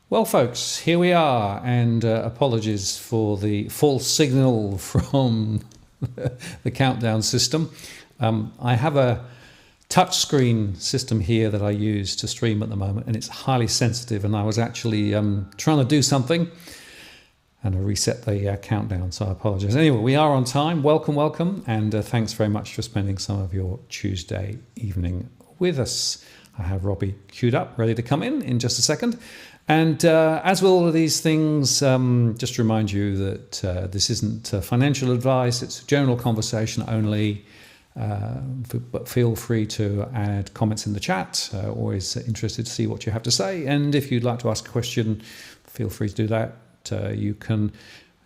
Well, folks, here we are, and apologies for the false signal from the countdown system. I have a touchscreen system here that I use to stream at the moment, and it's highly sensitive, and I was actually trying to do something and I reset the countdown, so I apologize. Anyway, we are on time. Welcome, welcome, and thanks very much for spending some of your Tuesday evening with us. I have Robbie queued up, ready to come in just a second. And as with all of these things, just to remind you that this isn't financial advice, it's a general conversation only. But feel free to add comments in the chat. Always interested to see what you have to say. And if you'd like to ask a question, feel free to do that. You can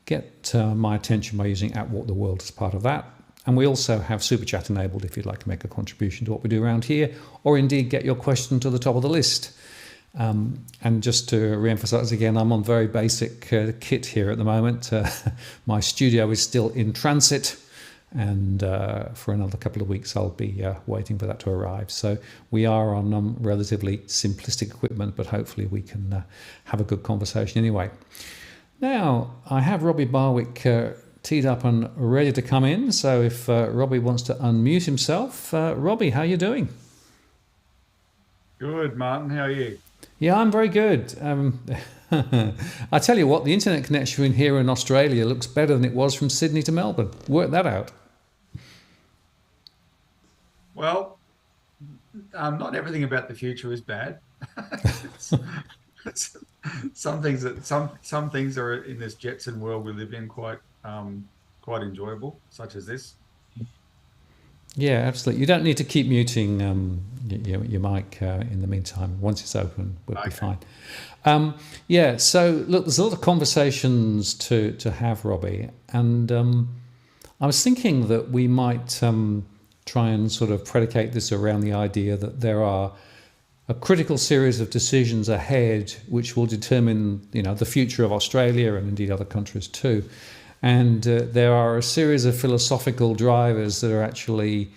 get my attention by using @WalkTheWorld as part of that. And we also have Super Chat enabled if you'd like to make a contribution to what we do around here, or indeed get your question to the top of the list. And just to re-emphasize again, I'm on very basic kit here at the moment. My studio is still in transit, and for another couple of weeks I'll be waiting for that to arrive. So we are on relatively simplistic equipment, but hopefully we can have a good conversation anyway. Now, I have Robbie Barwick teed up and ready to come in. So if Robbie wants to unmute himself. Robbie, how are you doing? Good, Martin. How are you? Yeah, I'm very good. I tell you what, the internet connection here in Australia looks better than it was from Sydney to Melbourne. Work that out. Well, not everything about the future is bad. It's- it's- some things are in this Jetson world we live in quite enjoyable, such as this. Yeah, absolutely. You don't need to keep muting your mic in the meantime. Once it's open, we'll be Okay. fine. Yeah, so look, there's a lot of conversations to have, Robbie. And I was thinking that we might try and sort of predicate this around the idea that there are a critical series of decisions ahead which will determine, the future of Australia and indeed other countries too. And there are a series of philosophical drivers that are actually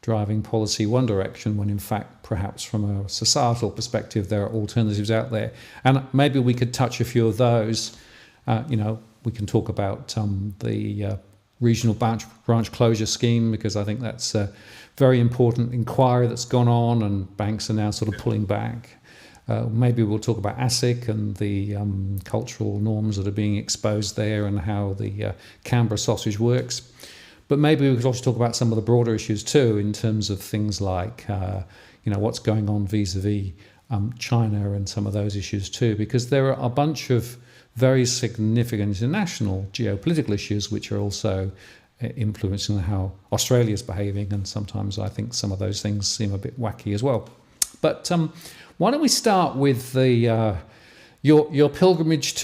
driving policy one direction when in fact perhaps from a societal perspective there are alternatives out there, and maybe we could touch a few of those. We can talk about the regional branch closure scheme, because I think that's a very important inquiry that's gone on and banks are now sort of pulling back. Maybe we'll talk about ASIC and the cultural norms that are being exposed there and how the Canberra sausage works. But maybe we could also talk about some of the broader issues too, in terms of things like, what's going on vis-a-vis China and some of those issues too, because there are a bunch of very significant international geopolitical issues which are also influencing how Australia is behaving, and sometimes I think some of those things seem a bit wacky as well. But why don't we start with the your pilgrimage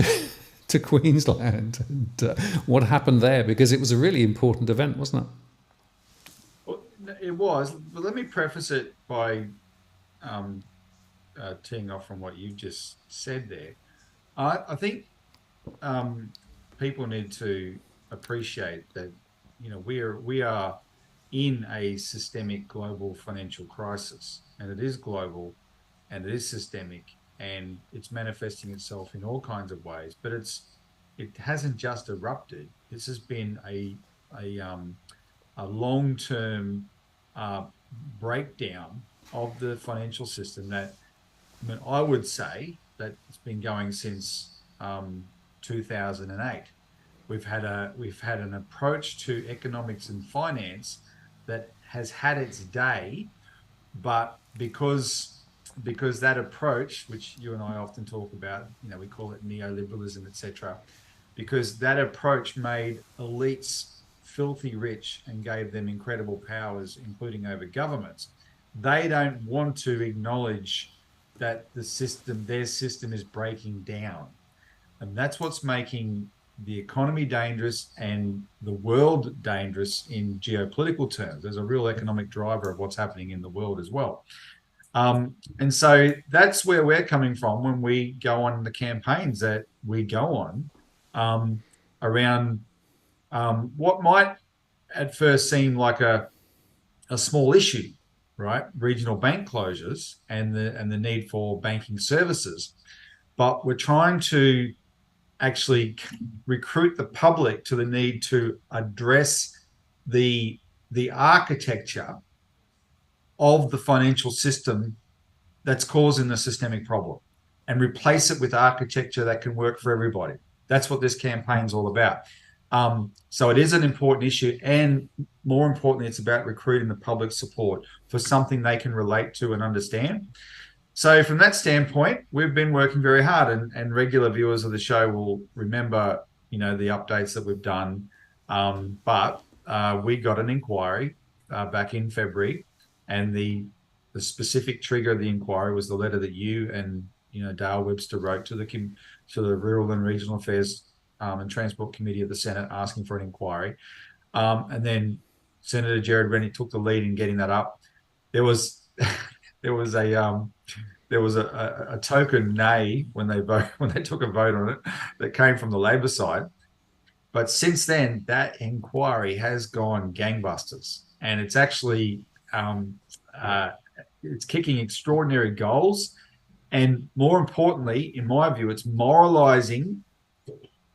to Queensland and what happened there, because it was a really important event, wasn't it? Well, it was, but let me preface it by um, teeing off from what you just said there. I think um, people need to appreciate that we are in a systemic global financial crisis, and it is global, and it is systemic, and it's manifesting itself in all kinds of ways. But it hasn't just erupted. This has been a long term uh, breakdown of the financial system that, I mean, I would say that it's been going since 2008. We've had an approach to economics and finance that has had its day, but because that approach, which you and I often talk about, we call it neoliberalism, etc., because that approach made elites filthy rich and gave them incredible powers, including over governments. They don't want to acknowledge that their system is breaking down. And that's what's making the economy dangerous and the world dangerous in geopolitical terms. There's a real economic driver of what's happening in the world as well. And so that's where we're coming from when we go on the campaigns that we go on around what might at first seem like a small issue, right? Regional bank closures and the need for banking services. But we're trying to actually recruit the public to the need to address the architecture of the financial system that's causing the systemic problem, and replace it with architecture that can work for everybody. That's what this campaign is all about. So it is an important issue, and more importantly, it's about recruiting the public support for something they can relate to and understand. So from that standpoint, we've been working very hard, and regular viewers of the show will remember, the updates that we've done. But we got an inquiry back in February, and the specific trigger of the inquiry was the letter that you and Dale Webster wrote to the Rural and Regional Affairs and Transport Committee of the Senate asking for an inquiry, and then Senator Jared Rennick took the lead in getting that up. There was there was a token nay when they took a vote on it that came from the Labor side. But since then, that inquiry has gone gangbusters, and it's actually it's kicking extraordinary goals, and more importantly, in my view, it's moralizing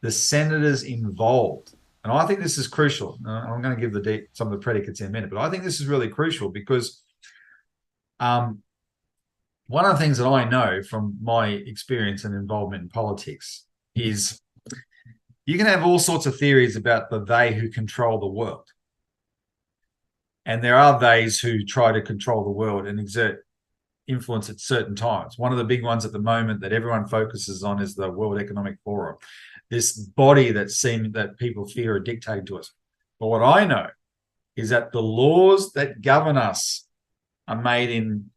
the senators involved. And I think this is crucial. I'm going to give some of the predicates in a minute, but I think this is really crucial because one of the things that I know from my experience and involvement in politics is you can have all sorts of theories about the they who control the world. And there are those who try to control the world and exert influence at certain times. One of the big ones at the moment that everyone focuses on is the World Economic Forum, this body that people fear are dictating to us. But what I know is that the laws that govern us are made in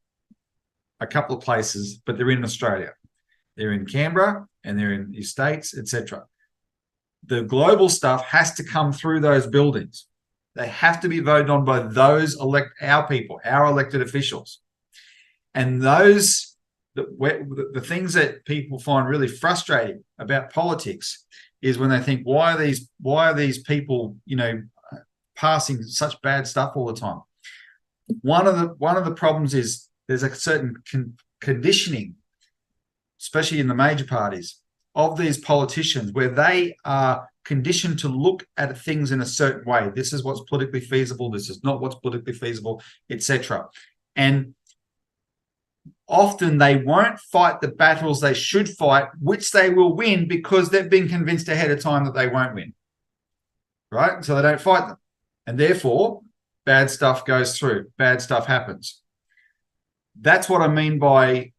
a couple of places, but they're in Australia. They're in Canberra and they're in the States, etc. The global stuff has to come through those buildings. They have to be voted on by those our people, our elected officials. And those, the things that people find really frustrating about politics is when they think, why are these people, passing such bad stuff all the time? One of the problems is there's a certain conditioning, especially in the major parties, of these politicians where they are conditioned to look at things in a certain way. This is what's politically feasible. This is not what's politically feasible, etc. And often they won't fight the battles they should fight, which they will win because they've been convinced ahead of time that they won't win, right? So they don't fight them. And therefore, bad stuff goes through. Bad stuff happens. That's what I mean by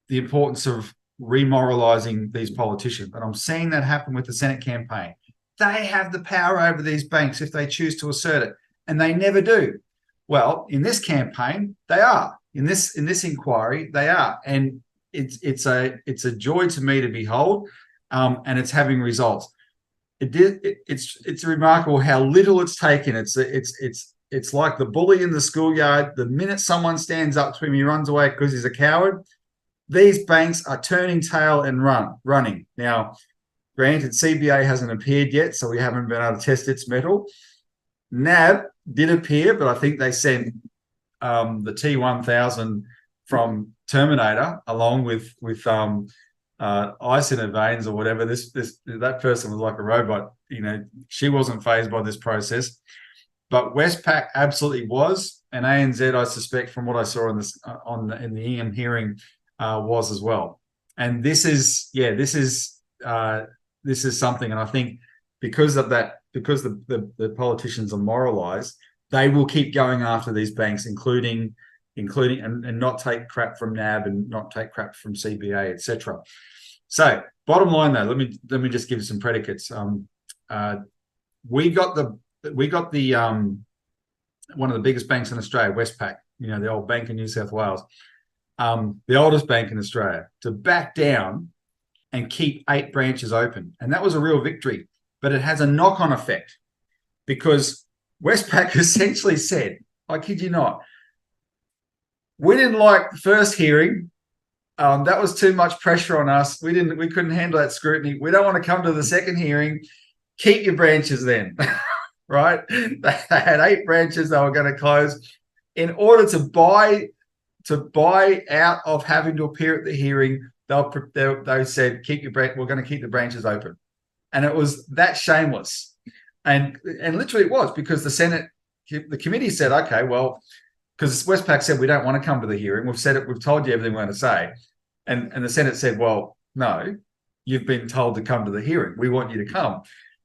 the importance of remoralizing these politicians. And I'm seeing that happen with the Senate campaign. They have the power over these banks if they choose to assert it, and they never do. Well, in this campaign, they are. In this inquiry, they are. And it's a joy to me to behold, and it's having results. It's remarkable how little it's taken. It's like the bully in the schoolyard. The minute someone stands up to him, he runs away because he's a coward. These banks are turning tail and running. Now, granted, CBA hasn't appeared yet, so we haven't been able to test its mettle. NAB did appear, but I think they sent the T1000 from Terminator along with ice in her veins or whatever. That person was like a robot. She wasn't fazed by this process. But Westpac absolutely was, and ANZ, I suspect, from what I saw in the EM hearing, was as well. And this is something. And I think because of that, because the politicians are moralized, they will keep going after these banks, including and not take crap from NAB and not take crap from CBA, etc. So bottom line, though, let me just give you some predicates. We got the one of the biggest banks in Australia, Westpac, the old bank in New South Wales, the oldest bank in Australia, to back down and keep 8 branches open. And that was a real victory, but it has a knock-on effect because Westpac essentially said, I kid you not, we didn't like the first hearing. That was too much pressure on us. We couldn't handle that scrutiny. We don't want to come to the second hearing. Keep your branches then. Right? They had 8 branches they were going to close in order to buy out of having to appear at the hearing. They said, we're going to keep the branches open. And it was that shameless. And literally it was, because the committee said, okay, well, because Westpac said, we don't want to come to the hearing. We've told you everything we're going to say. And the Senate said, well, no, you've been told to come to the hearing. We want you to come.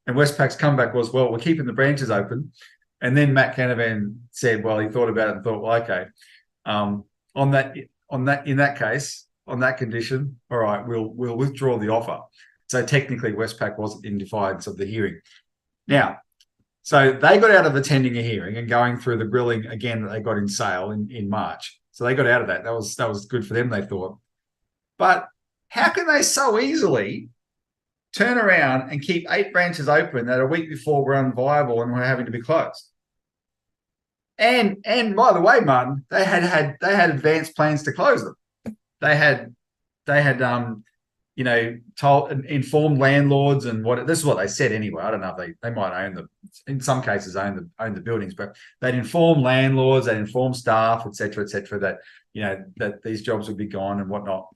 And Westpac's comeback was, well, we're keeping the branches open. And then Matt Canavan said, well, he thought about it and thought, well, okay, in that case, on that condition, all right, we'll withdraw the offer. So technically, Westpac wasn't in defiance of the hearing. Now, so they got out of attending a hearing and going through the grilling again that they got in Sale in March. So they got out of that. That was good for them, they thought. But how can they so easily turn around and keep 8 branches open that a week before were unviable and were having to be closed? And by the way, Martin, they had advanced plans to close them. They had told informed landlords and this is what they said anyway. I don't know if they might in some cases own the buildings, but they'd inform landlords, they'd inform staff, et cetera, that that these jobs would be gone and whatnot.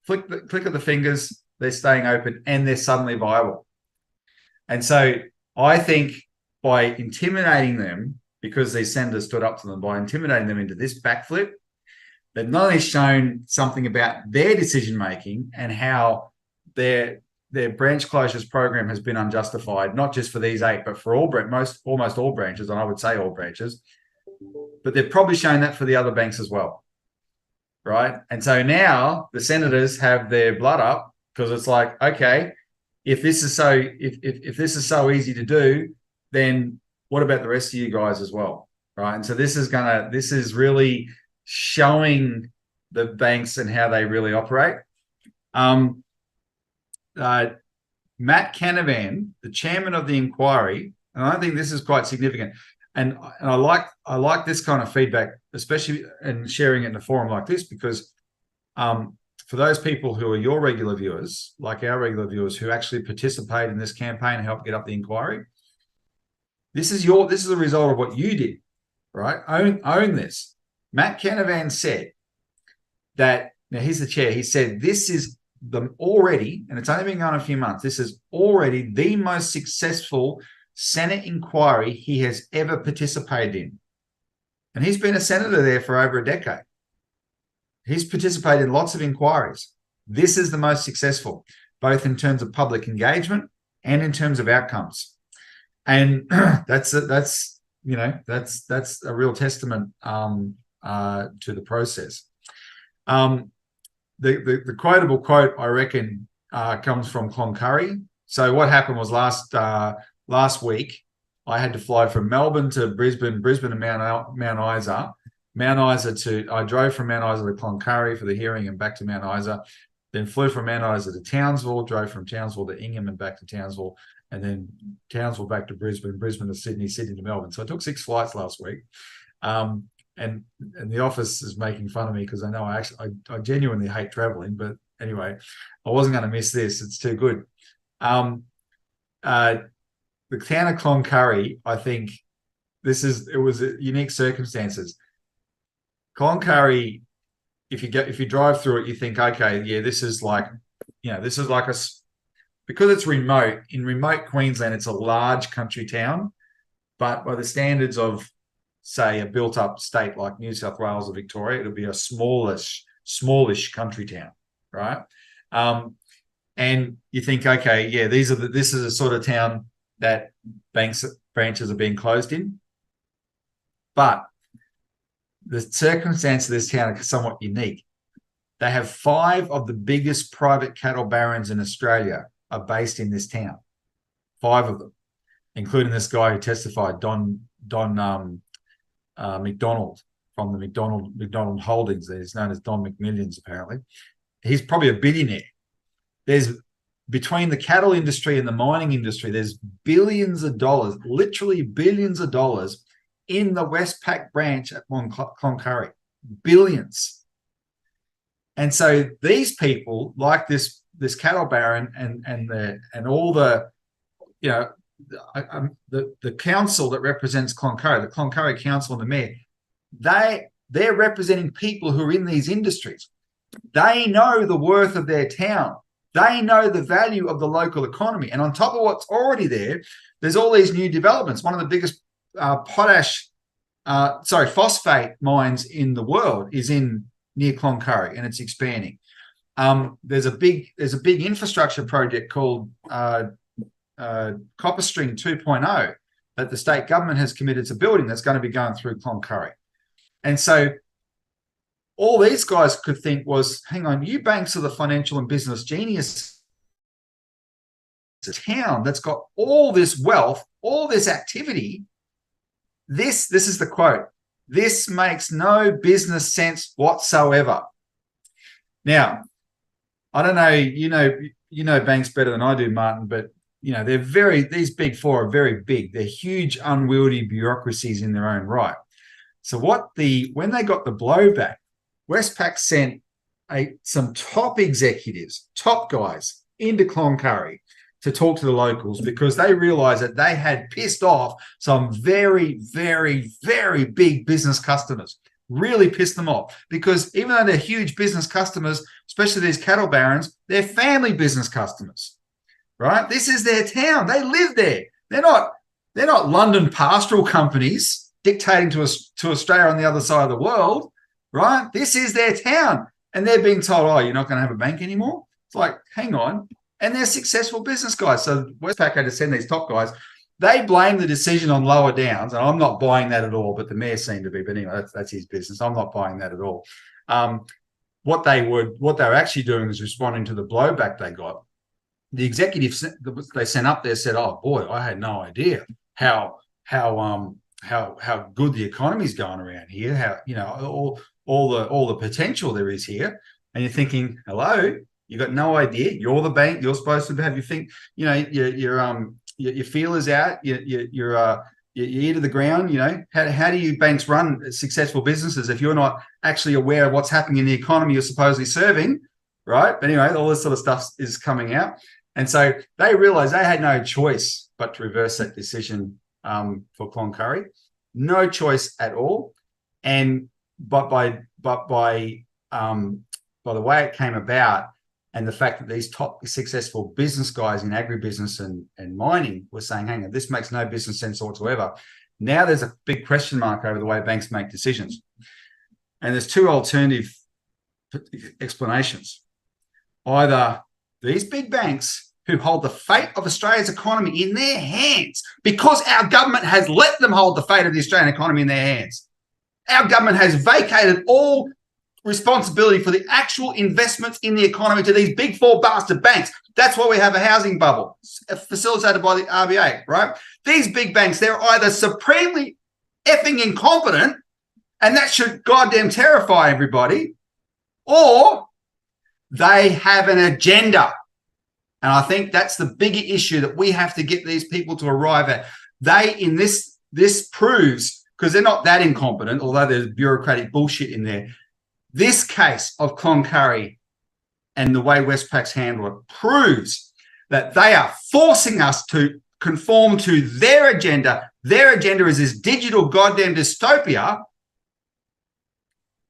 Click of the fingers, they're staying open and they're suddenly viable. And so I think by intimidating them, because these senators stood up to them, by intimidating them into this backflip, they've not only shown something about their decision making and how their their branch closures program has been unjustified, not just for these 8, but for almost all branches, and I would say all branches. But they've probably shown that for the other banks as well, right? And so now the senators have their blood up because it's like, okay, if this is so easy to do, then what about the rest of you guys as well, right? And so this is really showing the banks and how they really operate. Matt Canavan, the chairman of the inquiry, and I think this is quite significant. And I like this kind of feedback, especially and sharing it in a forum like this, because for those people who are your regular viewers, like our regular viewers who actually participate in this campaign and help get up the inquiry, this is a result of what you did, right? Own this. Matt Canavan said that, now he's the chair, he said this is already, and it's only been going a few months, this is already the most successful Senate inquiry he has ever participated in. And he's been a senator there for over a decade. He's participated in lots of inquiries. This is the most successful, both in terms of public engagement and in terms of outcomes. And that's a real testament to the process. The quotable quote, I reckon, comes from Cloncurry. So what happened was last week, I had to fly from Melbourne to Brisbane to Mount Isa. I drove from Mount Isa to Cloncurry for the hearing and back to Mount Isa, then flew from Mount Isa to Townsville, drove from Townsville to Ingham and back to Townsville, and then Townsville back to Brisbane to Sydney, Sydney to Melbourne. So I took 6 flights last week. And the office is making fun of me because I know I genuinely hate traveling. But anyway, I wasn't going to miss this. It's too good. The town of Cloncurry, I think it was unique circumstances. Cloncurry, if you drive through it, you think, okay, yeah, this is like because it's remote. In remote Queensland, it's a large country town, but by the standards of, say, a built-up state like New South Wales or Victoria, it'll be a smallish country town, right? And you think, okay, yeah, this is a sort of town that branches are being closed in. But the circumstance of this town are somewhat unique. They have 5 of the biggest private cattle barons in Australia are based in this town. 5 of them, including this guy who testified, Don McDonald from the McDonald Holdings. He's known as Don McMillions, apparently. He's probably a billionaire. There's, between the cattle industry and the mining industry, there's billions of dollars, literally billions of dollars in the Westpac branch at Cloncurry. Billions. And so these people, like this cattle baron and all the, the council that represents Cloncurry, the Cloncurry Council and the mayor, they're representing people who are in these industries. They know the worth of their town. They know the value of the local economy. And on top of what's already there, there's all these new developments. One of the biggest phosphate mines in the world is near Cloncurry, and it's expanding. There's a big infrastructure project called Copper String 2.0 that the state government has committed to building that's going to be going through Cloncurry. And so all these guys could think was, hang on, you banks are the financial and business genius. It's a town that's got all this wealth, all this activity. This is the quote. This makes no business sense whatsoever. Now, I don't know, you know banks better than I do, Martin, but these big 4 are very big. They're huge, unwieldy bureaucracies in their own right. So when they got the blowback, Westpac sent some top executives, top guys into Cloncurry to talk to the locals because they realized that they had pissed off some very, very, very big business customers, really pissed them off because even though they're huge business customers, especially these cattle barons, they're family business customers, right? This is their town. They live there. They're not London pastoral companies dictating to Australia on the other side of the world, right? This is their town. And they're being told, oh, you're not going to have a bank anymore? It's like, hang on. and they're successful business guys. So Westpac had to send these top guys. They blame the decision on lower downs, and I'm not buying that at all, but the mayor seemed to be. But anyway, that's his business. I'm not buying that at all. What they were actually doing was responding to the blowback they got. The executive they sent up there said, "Oh boy, I had no idea how good the economy's going around here. How, you know, all the potential there is here." And you're thinking, "Hello, you got no idea. You're the bank. You're supposed to have your feelers out. Your ear to the ground. You know, how do you banks run successful businesses if you're not actually aware of what's happening in the economy you're supposedly serving, right?" But anyway, all this sort of stuff is coming out, and so they realized they had no choice but to reverse that decision for Cloncurry, no choice at all, but by the way it came about. And the fact that these top successful business guys in agribusiness and mining were saying, "Hang on, this makes no business sense whatsoever." Now there's a big question mark over the way banks make decisions. And there's two alternative explanations. Either these big banks who hold the fate of Australia's economy in their hands because our government has let them hold the fate of the Australian economy in their hands. Our government has vacated all responsibility for the actual investments in the economy to these big four bastard banks. That's why we have a housing bubble facilitated by the RBA, right? These big banks, they're either supremely effing incompetent, and that should goddamn terrify everybody, or they have an agenda. And I think that's the bigger issue that we have to get these people to arrive at. This proves, because they're not that incompetent, although there's bureaucratic bullshit in there. This case of Cloncurry and the way Westpac's handled it proves that they are forcing us to conform to their agenda. Their agenda is this digital goddamn dystopia.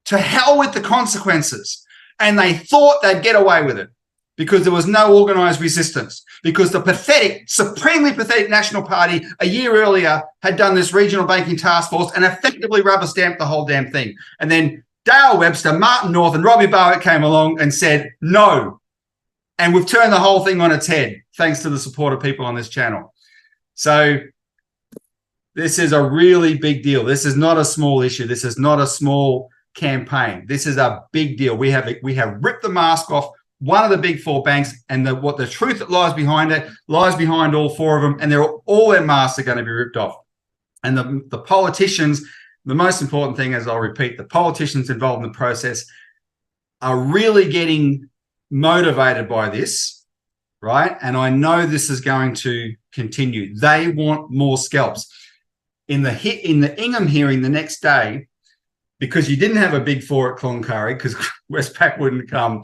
To hell with the consequences. And they thought they'd get away with it because there was no organised resistance, because the pathetic, supremely pathetic National Party a year earlier had done this regional banking task force and effectively rubber-stamped the whole damn thing. And then Dale Webster, Martin North, and Robbie Barwick came along and said no. And we've turned the whole thing on its head, thanks to the support of people on this channel. So this is a really big deal. This is not a small issue. This is not a small campaign. This is a big deal. We have ripped the mask off one of the big four banks, and the truth that lies behind it lies behind all four of them, and all their masks are going to be ripped off. And the politicians, the most important thing, as I'll repeat, the politicians involved in the process are really getting motivated by this, right? And I know this is going to continue. They want more scalps. In the Ingham hearing the next day, because you didn't have a big four at Cloncurry, because Westpac wouldn't come,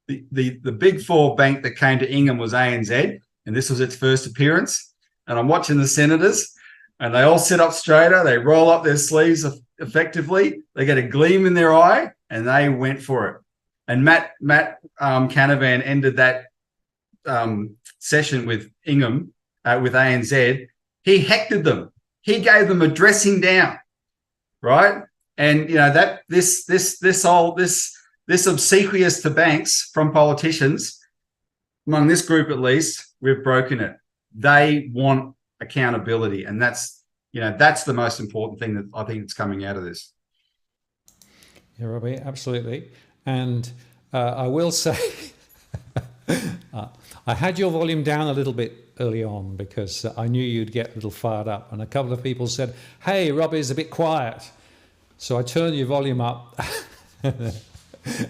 the big four bank that came to Ingham was ANZ, and this was its first appearance. And I'm watching the senators, and they all sit up straighter. They roll up their sleeves effectively. They get a gleam in their eye, and they went for it. And Matt Canavan ended that session with Ingham, with ANZ. He hectored them. He gave them a dressing down, right? And you know that this obsequious to banks from politicians, among this group at least, we've broken it. They want accountability, and that's the most important thing that I think is coming out of this. Yeah, Robbie, absolutely. And I will say, I had your volume down a little bit early on because I knew you'd get a little fired up, and a couple of people said, "Hey, Robbie's a bit quiet." So I turned your volume up, and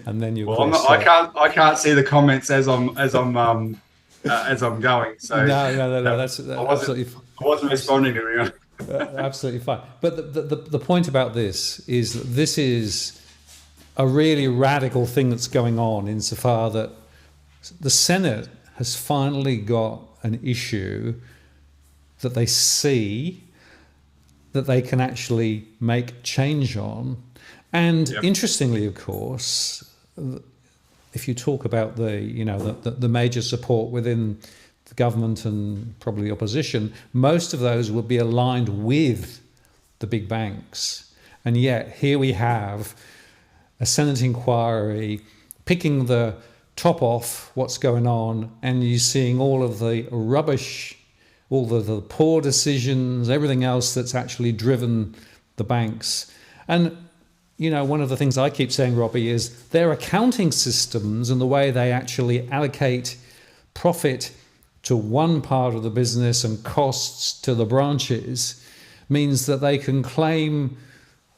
then you. Well, I can't see the comments as I'm going. So no. That's absolutely. I wasn't responding to anyone. Absolutely fine. But the point about this is that this is a really radical thing that's going on, insofar that the Senate has finally got an issue that they see that they can actually make change on. And interestingly, of course, if you talk about the major support within the government and probably the opposition, most of those would be aligned with the big banks. And yet here we have a Senate inquiry picking the top off what's going on, and you're seeing all of the rubbish, all of the poor decisions, everything else that's actually driven the banks. And one of the things I keep saying, Robbie, is their accounting systems and the way they actually allocate profit to one part of the business and costs to the branches means that they can claim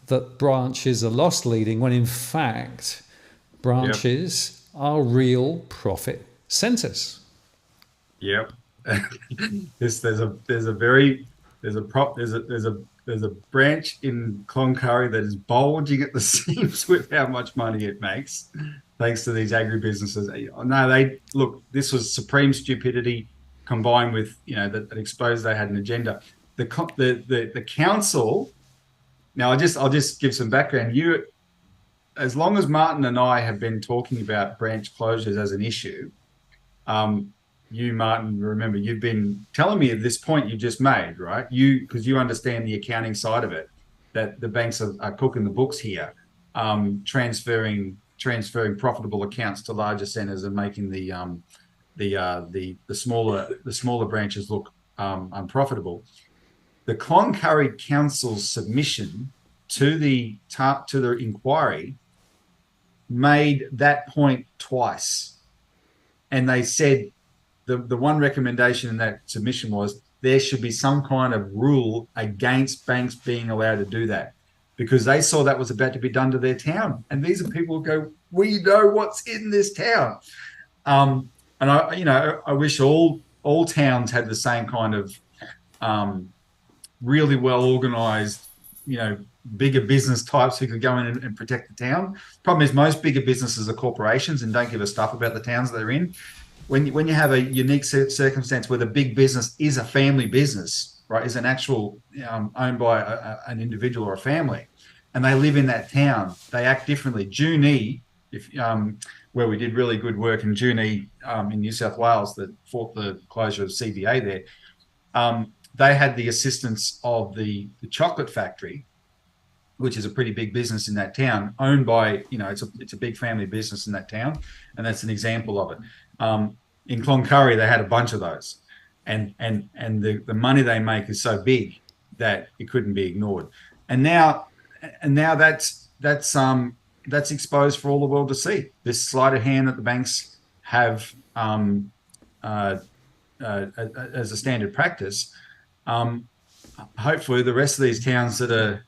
that branches are loss leading when in fact branches are real profit centers. Yep. there's a branch in Cloncurry that is bulging at the seams with how much money it makes, thanks to these agribusinesses. No, this was supreme stupidity combined with that exposed they had an agenda. The council. Now I'll just give some background. As long as Martin and I have been talking about branch closures as an issue, you, Martin, remember, you've been telling me at this point you just made, right? Because you understand the accounting side of it, that the banks are cooking the books here, transferring profitable accounts to larger centres and making the smaller branches look unprofitable. The Cloncurry Council's submission to the inquiry made that point twice, and they said the one recommendation in that submission was there should be some kind of rule against banks being allowed to do that, because they saw that was about to be done to their town. And these are people who go, we know what's in this town. And I wish all towns had the same kind of really well organized, bigger business types who could go in and protect the town. Problem is, most bigger businesses are corporations and don't give a stuff about the towns they're in. When you have a unique circumstance where the big business is a family business, right, is an actual owned by an individual or a family, and they live in that town, they act differently. Junee, where we did really good work in Junee in New South Wales that fought the closure of CBA there, they had the assistance of the chocolate factory, which is a pretty big business in that town, owned by, it's a big family business in that town, and that's an example of it. In Cloncurry, they had a bunch of those, and the money they make is so big that it couldn't be ignored. And now that's exposed for all the world to see. This sleight of hand that the banks have as a standard practice. Hopefully, the rest of these towns that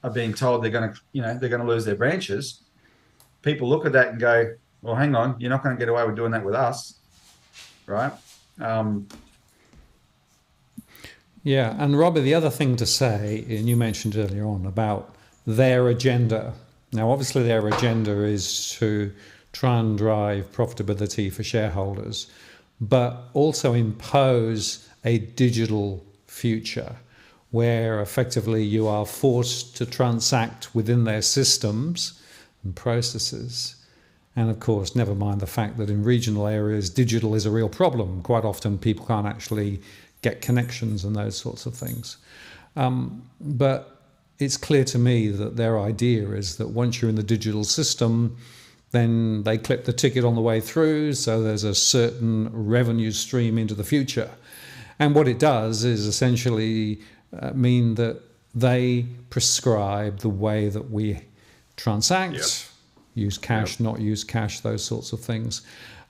are being told they're going to lose their branches, people look at that and go, well, hang on, you're not going to get away with doing that with us, right? Yeah, and Robbie, the other thing to say, and you mentioned earlier on about their agenda. Now, obviously, their agenda is to try and drive profitability for shareholders, but also impose a digital future where effectively you are forced to transact within their systems and processes. And of course, never mind the fact that in regional areas, digital is a real problem. Quite often people can't actually get connections and those sorts of things. But it's clear to me that their idea is that once you're in the digital system, then they clip the ticket on the way through, so there's a certain revenue stream into the future. And what it does is essentially mean that they prescribe the way that we transact, use cash, not use cash, those sorts of things.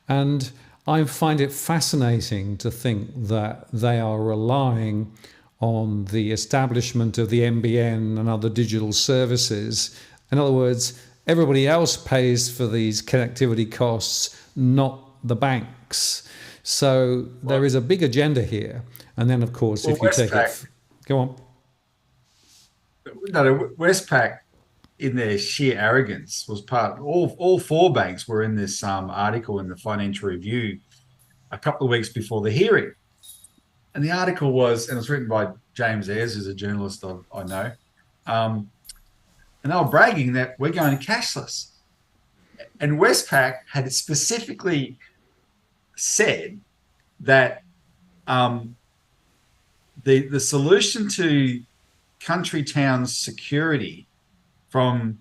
And I find it fascinating to think that they are relying on the establishment of the NBN and other digital services. In other words, everybody else pays for these connectivity costs, not the banks. So there is a big agenda here. And then, of course, if you take it... Go on. No, Westpac, in their sheer arrogance, was part... All four banks were in this article in the Financial Review a couple of weeks before the hearing. And the article was, and it was written by James Ayres, who's a journalist I know, and they were bragging that we're going cashless. And Westpac had specifically said that the solution to country towns' security from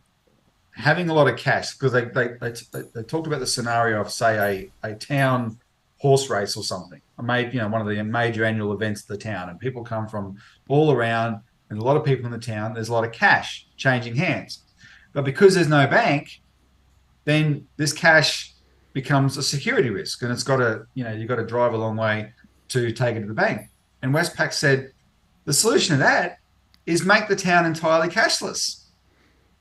having a lot of cash, because they talked about the scenario of, say, a town horse race or something. One of the major annual events of the town, and people come from all around, and a lot of people in the town. There's a lot of cash changing hands, but because there's no bank, then this cash becomes a security risk, and it's got to, you've got to drive a long way to take it to the bank. And Westpac said the solution to that is make the town entirely cashless.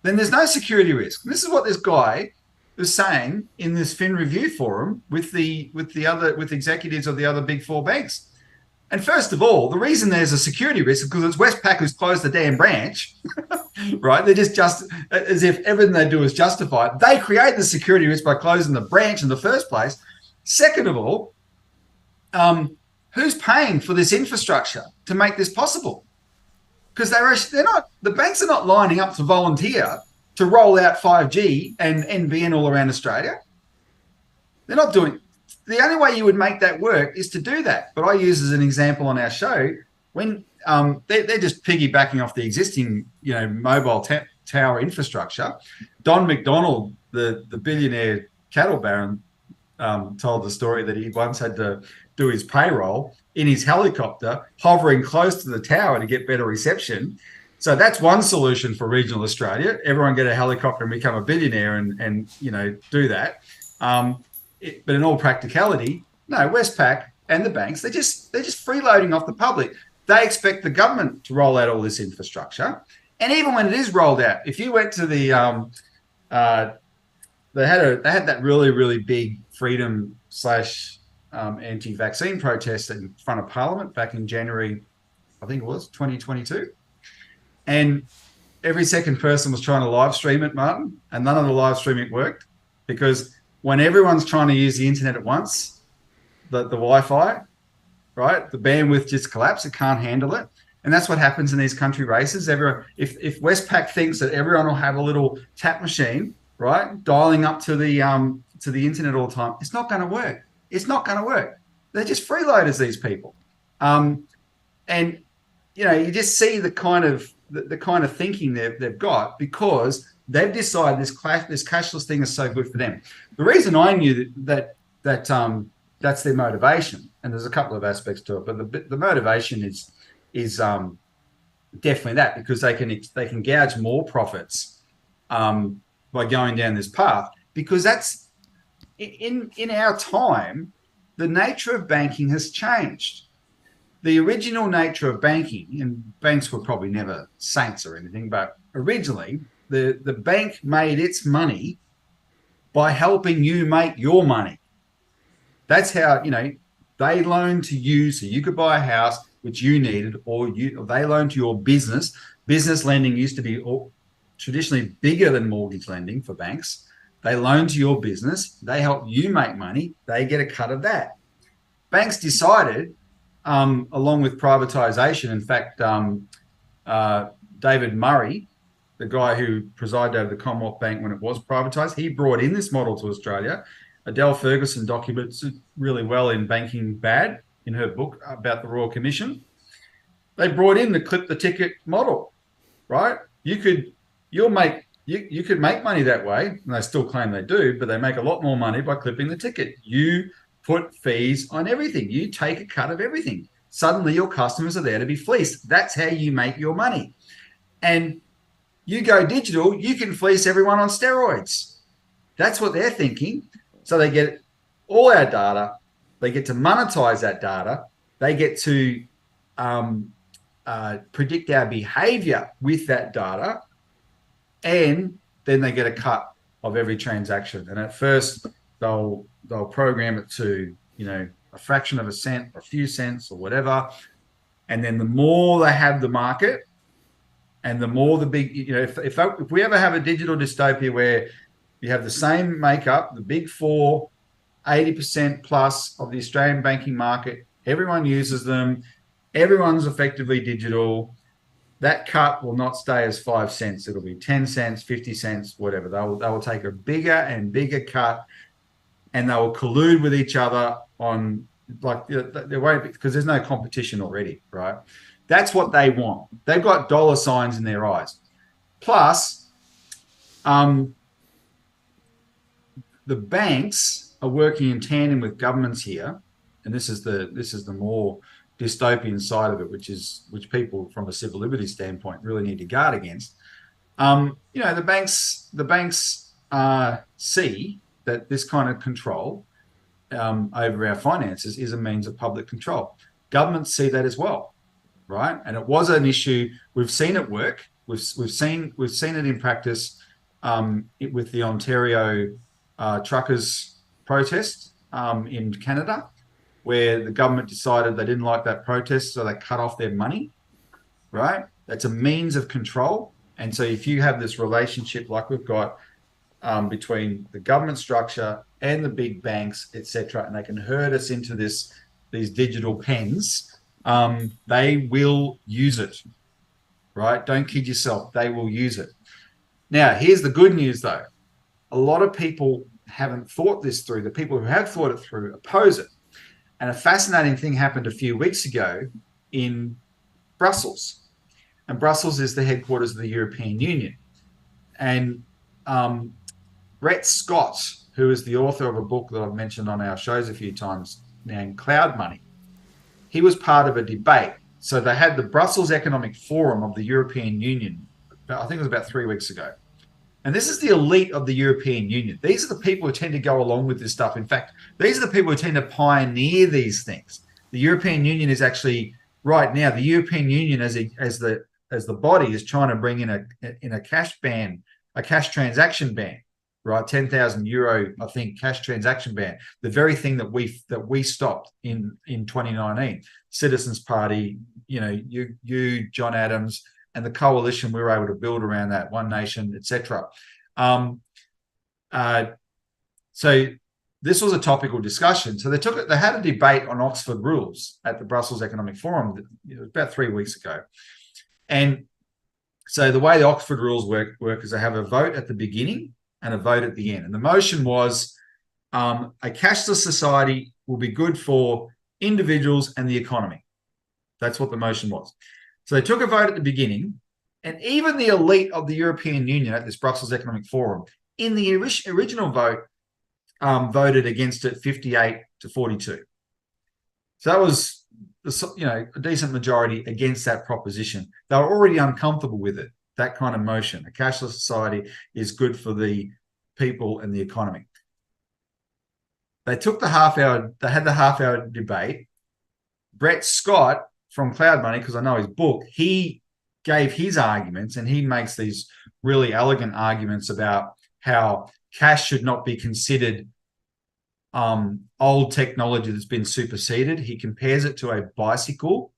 Then there's no security risk. And this is what this guy was saying in this Fin Review forum with executives of the other big four banks. And first of all, the reason there's a security risk is because it's Westpac who's closed the damn branch, right? They're just as if everything they do is justified. They create the security risk by closing the branch in the first place. Second of all, who's paying for this infrastructure to make this possible? Because the banks are not lining up to volunteer to roll out 5G and NBN all around Australia. They're not doing. The only way you would make that work is to do that. But I use as an example on our show when they're just piggybacking off the existing, mobile tower infrastructure. Don McDonald, the billionaire cattle baron, told the story that he once had to do his payroll in his helicopter, hovering close to the tower to get better reception. So that's one solution for regional Australia. Everyone get a helicopter and become a billionaire and do that. But in all practicality, no, Westpac and the banks, they're just freeloading off the public. They expect the government to roll out all this infrastructure. And even when it is rolled out, if you went to the they had that really, really big freedom / anti-vaccine protest in front of Parliament back in January, I think it was 2022. And every second person was trying to live stream it, Martin, and none of the live streaming worked, because when everyone's trying to use the internet at once, the Wi-Fi, right, the bandwidth just collapses. It can't handle it. And that's what happens in these country races. If Westpac thinks that everyone will have a little tap machine, right, dialing up to the internet all the time, it's not going to work. It's not going to work. They're just freeloaders, these people. And you just see the kind of thinking they've got, because they've decided this cashless thing is so good for them. The reason I knew that that's their motivation, and there's a couple of aspects to it, but the motivation is definitely that, because they can gouge more profits by going down this path, because that's in our time, the nature of banking has changed. The original nature of banking, and banks were probably never saints or anything, but originally the bank made its money by helping you make your money. That's how, they loaned to you so you could buy a house which you needed, or they loaned to your business. Business lending used to be traditionally bigger than mortgage lending for banks. They loan to your business. They help you make money. They get a cut of that. Banks decided, along with privatization, in fact, David Murray, the guy who presided over the Commonwealth Bank when it was privatized, he brought in this model to Australia. Adele Ferguson documents it really well in Banking Bad, in her book about the Royal Commission. They brought in the clip the ticket model, right? You could make money that way, and they still claim they do, but they make a lot more money by clipping the ticket. You put fees on everything. You take a cut of everything. Suddenly your customers are there to be fleeced. That's how you make your money. And you go digital, you can fleece everyone on steroids. That's what they're thinking. So they get all our data. They get to monetize that data. They get to predict our behavior with that data. And then they get a cut of every transaction. And at first, they'll program it to, a fraction of a cent or a few cents or whatever. And then the more they have the market, and the more the big, if we ever have a digital dystopia where you have the same makeup, the big four, 80% plus of the Australian banking market, everyone uses them, everyone's effectively digital, that cut will not stay as 5 cents. It'll be 10 cents, 50 cents, whatever. They will take a bigger and bigger cut, and they will collude with each other on, there won't be, because there's no competition already, right? That's what they want. They've got dollar signs in their eyes. Plus, the banks are working in tandem with governments here, and this is the more dystopian side of it, which people from a civil liberties standpoint really need to guard against. The banks see that this kind of control over our finances is a means of public control. Governments see that as well, right? And it was an issue. We've seen it work. We've seen it in practice with the Ontario truckers protest in Canada, where the government decided they didn't like that protest, so they cut off their money, right? That's a means of control. And so if you have this relationship like we've got between the government structure and the big banks, etc., and they can herd us into these digital pens, they will use it, right? Don't kid yourself. They will use it. Now, here's the good news, though. A lot of people haven't thought this through. The people who have thought it through oppose it. And a fascinating thing happened a few weeks ago in Brussels. And Brussels is the headquarters of the European Union. And Brett Scott, who is the author of a book that I've mentioned on our shows a few times named Cloud Money, he was part of a debate. So they had the Brussels Economic Forum of the European Union, I think it was about 3 weeks ago. And this is the elite of the European Union. These are the people who tend to go along with this stuff. In fact, these are the people who tend to pioneer these things. The European Union is actually, right now, the European Union as the body is trying to bring in a cash ban, a cash transaction ban, right? €10,000, I think, cash transaction ban. The very thing that we stopped in 2019. Citizens Party, you, John Adams, and the coalition we were able to build around that, One Nation, etc. So this was a topical discussion. So they had a debate on Oxford rules at the Brussels Economic Forum about 3 weeks ago. And so the way the Oxford rules work is they have a vote at the beginning and a vote at the end. And the motion was a cashless society will be good for individuals and the economy. That's what the motion was. So they took a vote at the beginning, and even the elite of the European Union at this Brussels Economic Forum, in the original vote, voted against it 58-42. So that was, a decent majority against that proposition. They were already uncomfortable with it, that kind of motion. A cashless society is good for the people and the economy. They took they had the half-hour debate. Brett Scott from Cloud Money, because I know his book, he gave his arguments, and he makes these really elegant arguments about how cash should not be considered old technology that's been superseded. He compares it to a bicycle,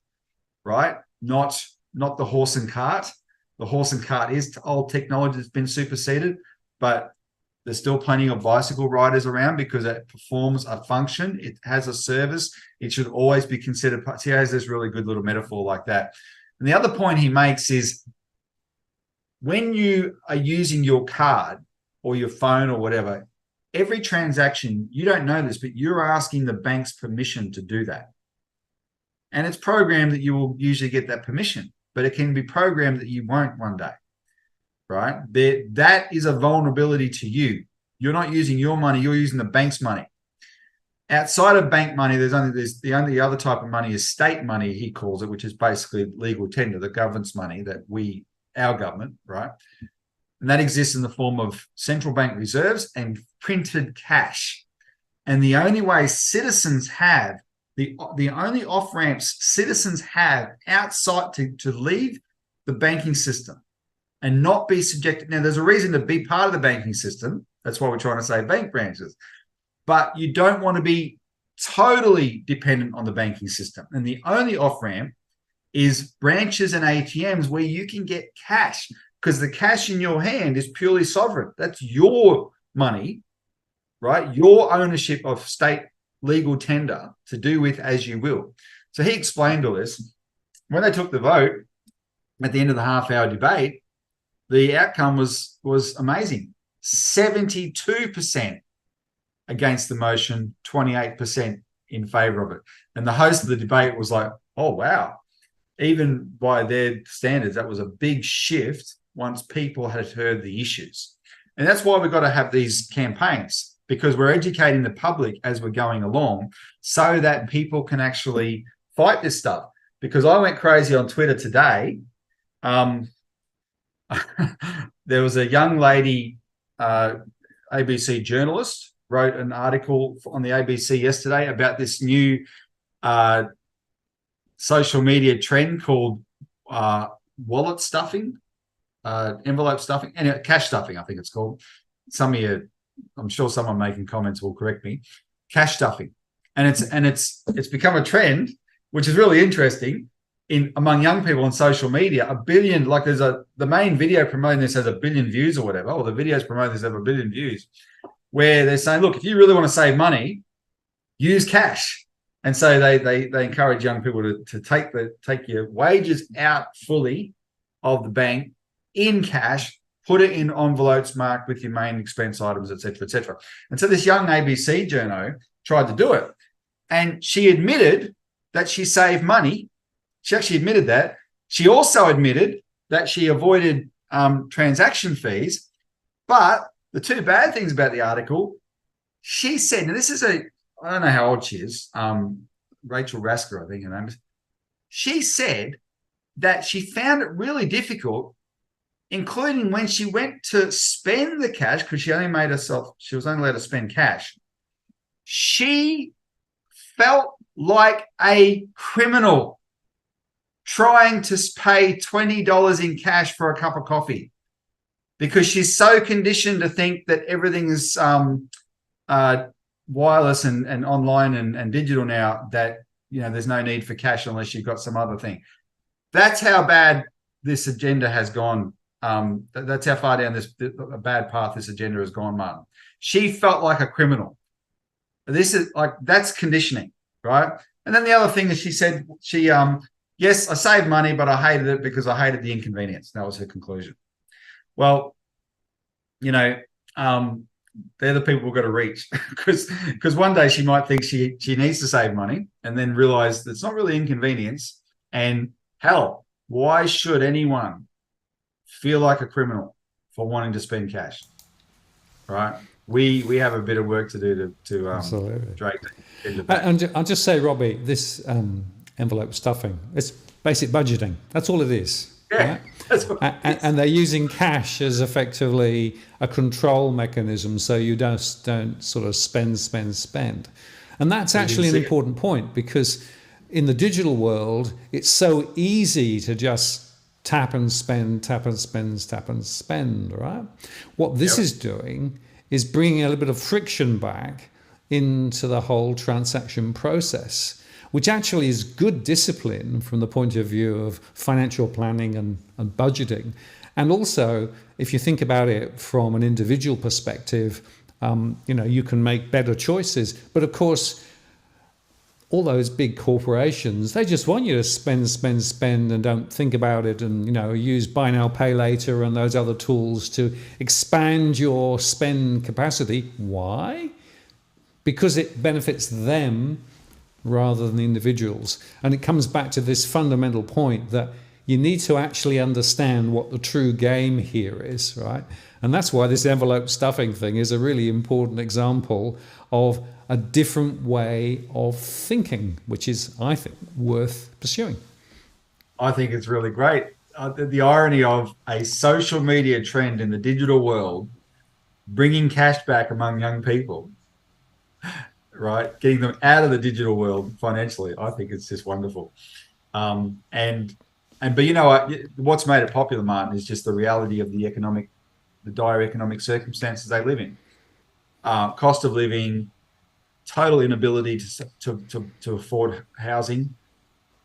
right? Not the horse and cart. The horse and cart is old technology that's been superseded, but there's still plenty of bicycle riders around because it performs a function. It has a service. It should always be considered. See, he has this really good little metaphor like that. And the other point he makes is when you are using your card or your phone or whatever, every transaction, you don't know this, but you're asking the bank's permission to do that. And it's programmed that you will usually get that permission, but it can be programmed that you won't one day. Right? That is a vulnerability to you. You're not using your money, you're using the bank's money. Outside of bank money, the only other type of money is state money, he calls it, which is basically legal tender, the government's money that our government, right? And that exists in the form of central bank reserves and printed cash. And the only way citizens have, the only off-ramps citizens have outside to leave the banking system and not be subjected. Now, there's a reason to be part of the banking system. That's why we're trying to say bank branches. But you don't want to be totally dependent on the banking system. And the only off-ramp is branches and ATMs where you can get cash, because the cash in your hand is purely sovereign. That's your money, right? Your ownership of state legal tender to do with as you will. So he explained all this. When they took the vote at the end of the half-hour debate, the outcome was amazing. 72% against the motion, 28% in favor of it. And the host of the debate was like, oh, wow. Even by their standards, that was a big shift once people had heard the issues. And that's why we've got to have these campaigns. because we're educating the public as we're going along so that people can actually fight this stuff. Because I went crazy on Twitter today. There was a young lady, ABC journalist, wrote an article on the ABC yesterday about this new social media trend called wallet stuffing, envelope stuffing, and cash stuffing, I think it's called. Some of you, I'm sure someone making comments will correct me. Cash stuffing, and it's become a trend, which is really interesting among young people on social media. 1 billion, like the main video promoting this has 1 billion views or whatever, or the videos promoting this have 1 billion views, where they're saying, look, if you really want to save money, use cash. And so they encourage young people to take your wages out fully of the bank in cash, put it in envelopes marked with your main expense items, et cetera, et cetera. And so this young ABC journo tried to do it. And she admitted that she saved money. She actually admitted that. She also admitted that she avoided transaction fees. But the two bad things about the article, she said, and this is I don't know how old she is, Rachel Rasker, I think her name is. She said that she found it really difficult, including when she went to spend the cash, because she was only allowed to spend cash. She felt like a criminal trying to pay $20 in cash for a cup of coffee, because she's so conditioned to think that everything is wireless and online and digital now, that there's no need for cash unless you've got some other thing. That's how bad this agenda has gone. That's how far down a bad path this agenda has gone, Martin. She felt like a criminal. That's conditioning, right? And then the other thing is, she said yes, I saved money, but I hated it because I hated the inconvenience. That was her conclusion. Well, they're the people we've got to reach, because one day she might think she needs to save money and then realize that it's not really inconvenience. And hell, why should anyone feel like a criminal for wanting to spend cash, right? We have a bit of work to do to drag into that. And I'll just say, Robbie, this envelope stuffing, it's basic budgeting. That's all it is. Yeah, right? that's what and they're using cash as effectively a control mechanism, so you don't sort of spend. And that's actually an important point, because in the digital world, it's so easy to just tap and spend, right? What this is doing is bringing a little bit of friction back into the whole transaction process, which actually is good discipline from the point of view of financial planning and budgeting. And also, if you think about it from an individual perspective, you can make better choices. But of course, all those big corporations, they just want you to spend and don't think about it, and use buy now, pay later and those other tools to expand your spend capacity. Why? Because it benefits them rather than the individuals. And it comes back to this fundamental point that you need to actually understand what the true game here is, right? And that's why this envelope stuffing thing is a really important example of a different way of thinking, which is, I think, worth pursuing. I think it's really great. The irony of a social media trend in the digital world, bringing cash back among young people, right? Getting them out of the digital world financially. I think it's just wonderful. But you know what? What's made it popular, Martin, is just the reality of the dire economic circumstances they live in. Cost of living, total inability to afford housing,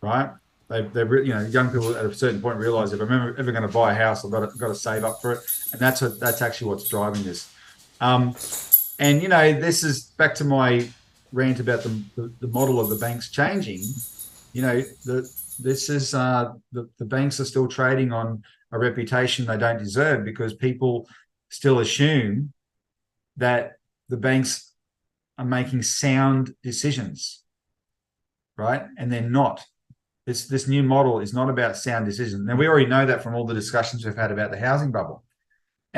right? Young people at a certain point realize, if I'm ever going to buy a house, I've got to save up for it, and that's actually what's driving this. This is back to my rant about the model of the banks changing. The banks are still trading on a reputation they don't deserve, because people still assume that the banks are making sound decisions, right? And they're not. This new model is not about sound decisions. Now, we already know that from all the discussions we've had about the housing bubble.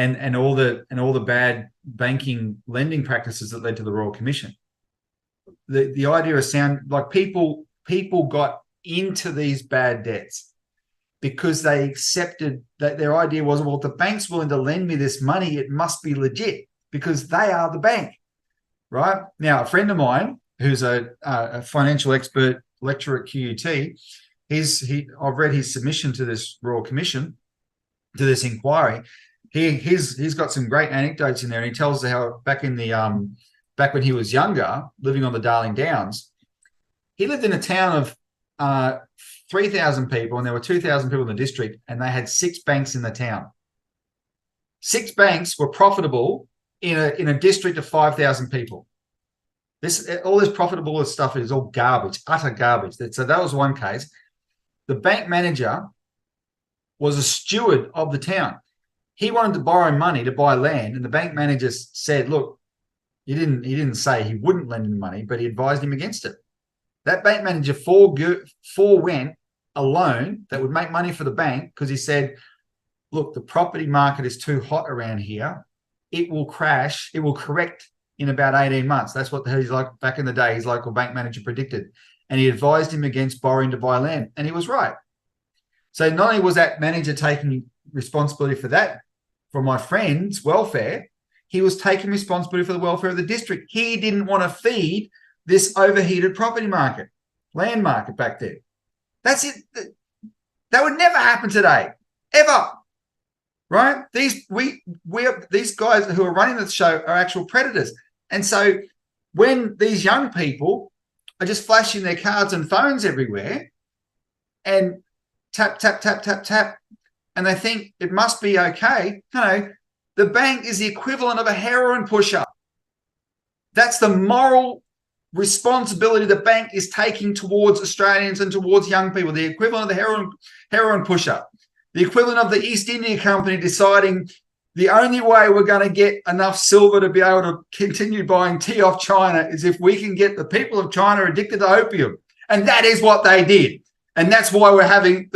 and all the bad banking lending practices that led to the Royal Commission. The idea of sound, like people got into these bad debts because they accepted that their idea was, well, if the bank's willing to lend me this money, it must be legit because they are the bank, right? Now, a friend of mine who's a financial expert lecturer at QUT, I've read his submission to this Royal Commission, to this inquiry. He's got some great anecdotes in there, and he tells how back when he was younger, living on the Darling Downs, he lived in a town of 3,000 people, and there were 2,000 people in the district, and they had 6 banks in the town. 6 banks were profitable in a district of 5,000 people. All this profitable stuff is all garbage, utter garbage. So that was one case. The bank manager was a steward of the town. He wanted to borrow money to buy land, and the bank manager said, look, he didn't say he wouldn't lend him money, but he advised him against it. That bank manager forewent a loan that would make money for the bank because he said, look, the property market is too hot around here. It will crash. It will correct in about 18 months. That's what he's like back in the day, his local bank manager predicted. And he advised him against borrowing to buy land. And he was right. So not only was that manager taking responsibility for that, for my friend's welfare, he was taking responsibility for the welfare of the district. He didn't want to feed this overheated property market, land market back there. That's it. That would never happen today, ever. Right? These guys who are running the show are actual predators. And so when these young people are just flashing their cards and phones everywhere and tap, tap, tap, tap, tap, and they think it must be okay, the bank is the equivalent of a heroin pusher. That's the moral responsibility the bank is taking towards Australians and towards young people, the equivalent of the heroin pusher, the equivalent of the East India Company deciding the only way we're going to get enough silver to be able to continue buying tea off China is if we can get the people of China addicted to opium. And that is what they did. And that's why we're having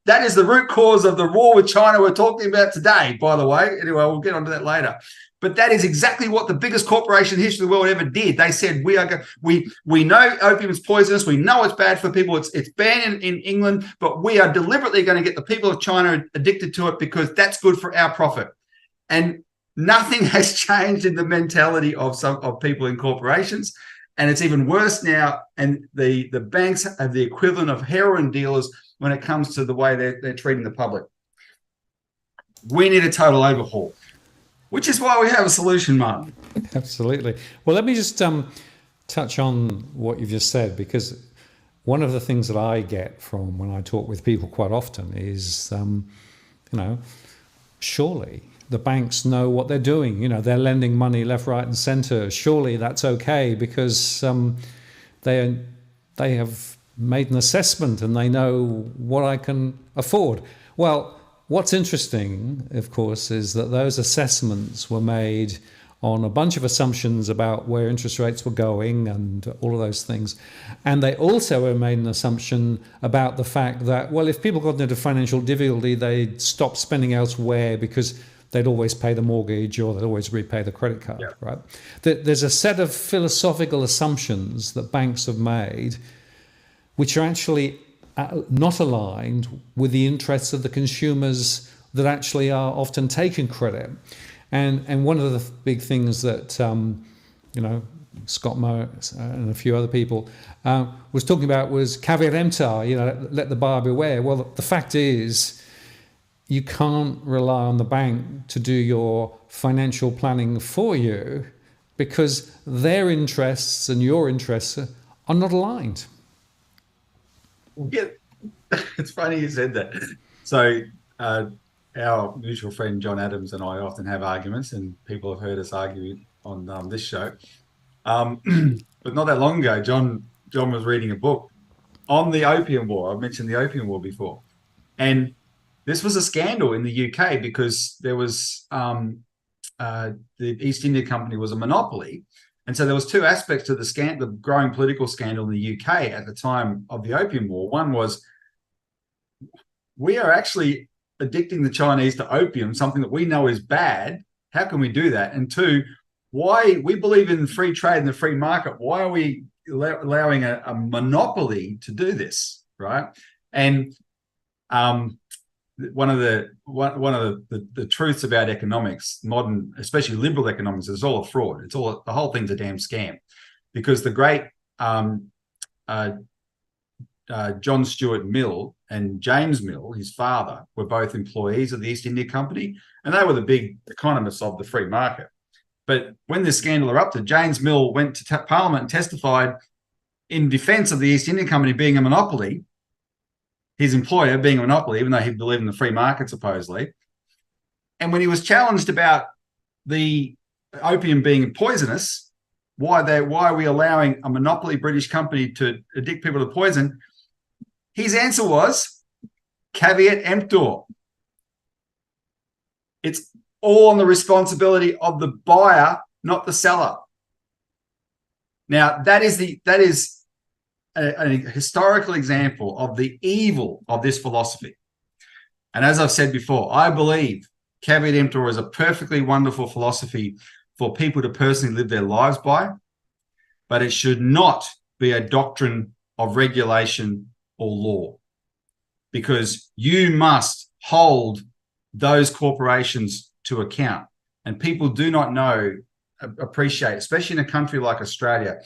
that is the root cause of the war with China we're talking about today, by the way. Anyway, we'll get onto that later. But that is exactly what the biggest corporation in the history of the world ever did. They said, we know opium is poisonous. We know it's bad for people. It's banned in England, but we are deliberately going to get the people of China addicted to it because that's good for our profit. And nothing has changed in the mentality of people in corporations. And it's even worse now. And the banks have the equivalent of heroin dealers when it comes to the way they're treating the public. We need a total overhaul, which is why we have a solution, Mark. Absolutely. Well, let me just touch on what you've just said, because one of the things that I get from when I talk with people quite often is, surely the banks know what they're doing. They're lending money left, right, and centre. Surely that's okay because they have made an assessment and they know what I can afford. Well, what's interesting, of course, is that those assessments were made on a bunch of assumptions about where interest rates were going and all of those things. And they also made an assumption about the fact that, well, if people got into financial difficulty, they'd stop spending elsewhere because they'd always pay the mortgage or they'd always repay the credit card, yeah. Right? There's a set of philosophical assumptions that banks have made which are actually not aligned with the interests of the consumers that actually are often taking credit. And one of the big things that, Scott Moe and a few other people was talking about was caveat emptor, let the buyer beware. Well, the fact is, you can't rely on the bank to do your financial planning for you because their interests and your interests are not aligned. Yeah, it's funny you said that. So our mutual friend John Adams and I often have arguments, and people have heard us argue on this show. But not that long ago, John was reading a book on the Opium War. I've mentioned the Opium War before. And this was a scandal in the UK because there was the East India Company was a monopoly. And so there was two aspects to the growing political scandal in the UK at the time of the Opium War. One was we are actually addicting the Chinese to opium, something that we know is bad, how can we do that? And two, why we believe in free trade and the free market, why are we allowing a monopoly to do this, right? And one of the truths about economics, modern, especially liberal economics, is all a fraud. The whole thing's a damn scam, because the great John Stuart Mill and James Mill, his father, were both employees of the East India Company, and they were the big economists of the free market. But when this scandal erupted, James Mill went to Parliament and testified in defense of the East India Company being a monopoly, his employer being a monopoly, even though he believed in the free market, supposedly. And when he was challenged about the opium being poisonous, why are we allowing a monopoly British company to addict people to poison? His answer was caveat emptor. It's all on the responsibility of the buyer, not the seller. Now, that is a historical example of the evil of this philosophy. And as I've said before, I believe caveat emptor is a perfectly wonderful philosophy for people to personally live their lives by, but it should not be a doctrine of regulation or law, because you must hold those corporations to account. And people do not appreciate, especially in a country like Australia,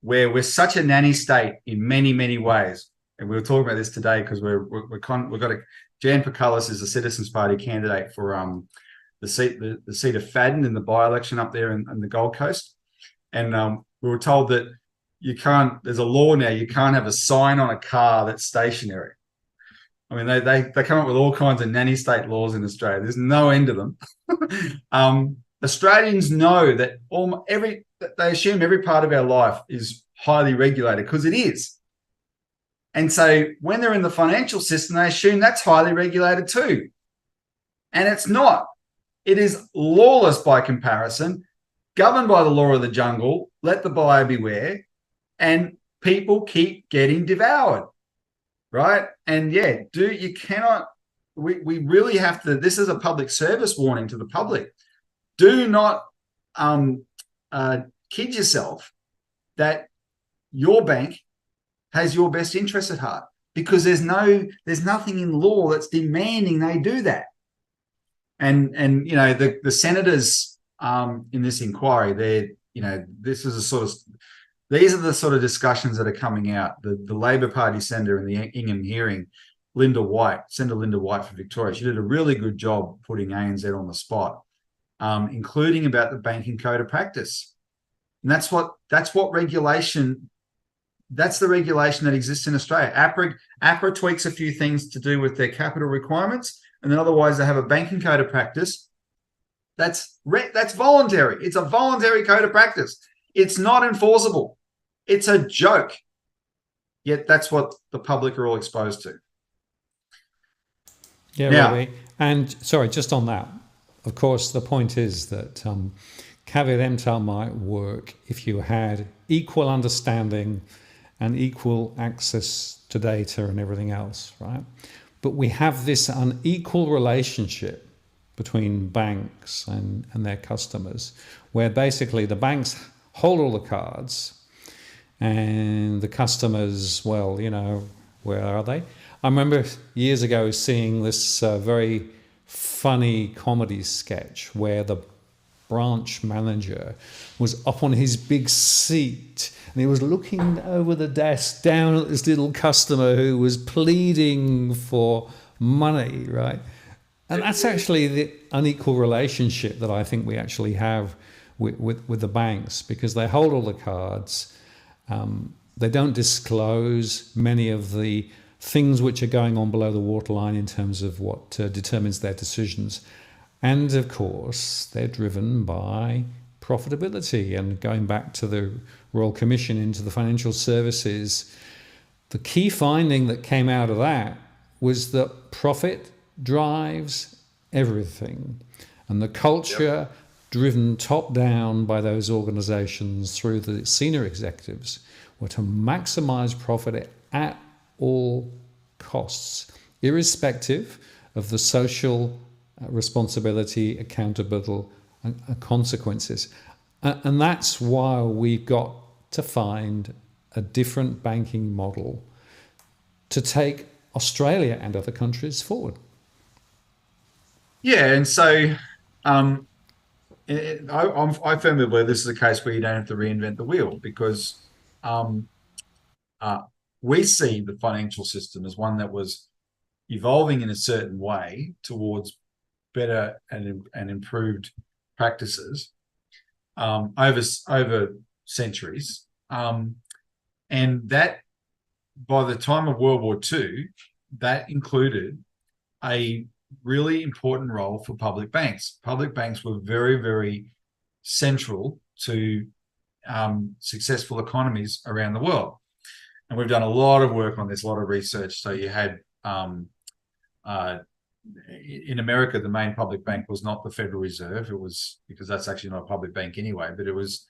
where we're such a nanny state in many, many ways. And we were talking about this today because we've got Jan Pacullis is a Citizens Party candidate for the seat of Fadden in the by-election up there in the Gold Coast. And we were told that there's a law now, you can't have a sign on a car that's stationary. I mean, they come up with all kinds of nanny state laws in Australia. There's no end to them. Australians know that they assume every part of our life is highly regulated, because it is. And so when they're in the financial system, they assume that's highly regulated too. And it's not. It is lawless by comparison, governed by the law of the jungle, let the buyer beware, and people keep getting devoured, right? And we really have to, this is a public service warning to the public. Do not kid yourself that your bank has your best interest at heart, because there's nothing in law that's demanding they do that. And the senators in this inquiry, these are the sort of discussions that are coming out. The Labor Party senator in the Ingham hearing, Senator Linda White for Victoria, she did a really good job putting ANZ on the spot, including about the banking code of practice. And that's the regulation that exists in Australia. APRA tweaks a few things to do with their capital requirements, and then otherwise they have a banking code of practice that's voluntary. It's a voluntary code of practice. It's not enforceable. It's a joke. Yet that's what the public are all exposed to. Yeah, now, Robbie. And sorry, just on that, of course, the point is that caveat emptor might work if you had equal understanding and equal access to data and everything else, right? But we have this unequal relationship between banks and their customers, where basically the banks hold all the cards and the customers, well, where are they? I remember years ago seeing this very funny comedy sketch where the branch manager was up on his big seat and he was looking over the desk down at this little customer who was pleading for money, right? And that's actually the unequal relationship that I think we actually have with the banks, because they hold all the cards. They don't disclose many of the things which are going on below the waterline in terms of what determines their decisions. And of course, they're driven by profitability. And going back to the Royal Commission into the financial services, the key finding that came out of that was that profit drives everything. And the culture driven top down by those organizations through the senior executives were to maximize profit at all costs, irrespective of the social responsibility, accountability, and consequences. And that's why we've got to find a different banking model to take Australia and other countries forward. Yeah, and so I firmly believe this is a case where you don't have to reinvent the wheel, because we see the financial system as one that was evolving in a certain way towards better and improved practices over centuries, and that by the time of World War II, that included a really important role for public banks. Public banks were very, very central to successful economies around the world. And we've done a lot of work on this, a lot of research. So you had, in America, the main public bank was not the Federal Reserve. It was, because that's actually not a public bank anyway, but it was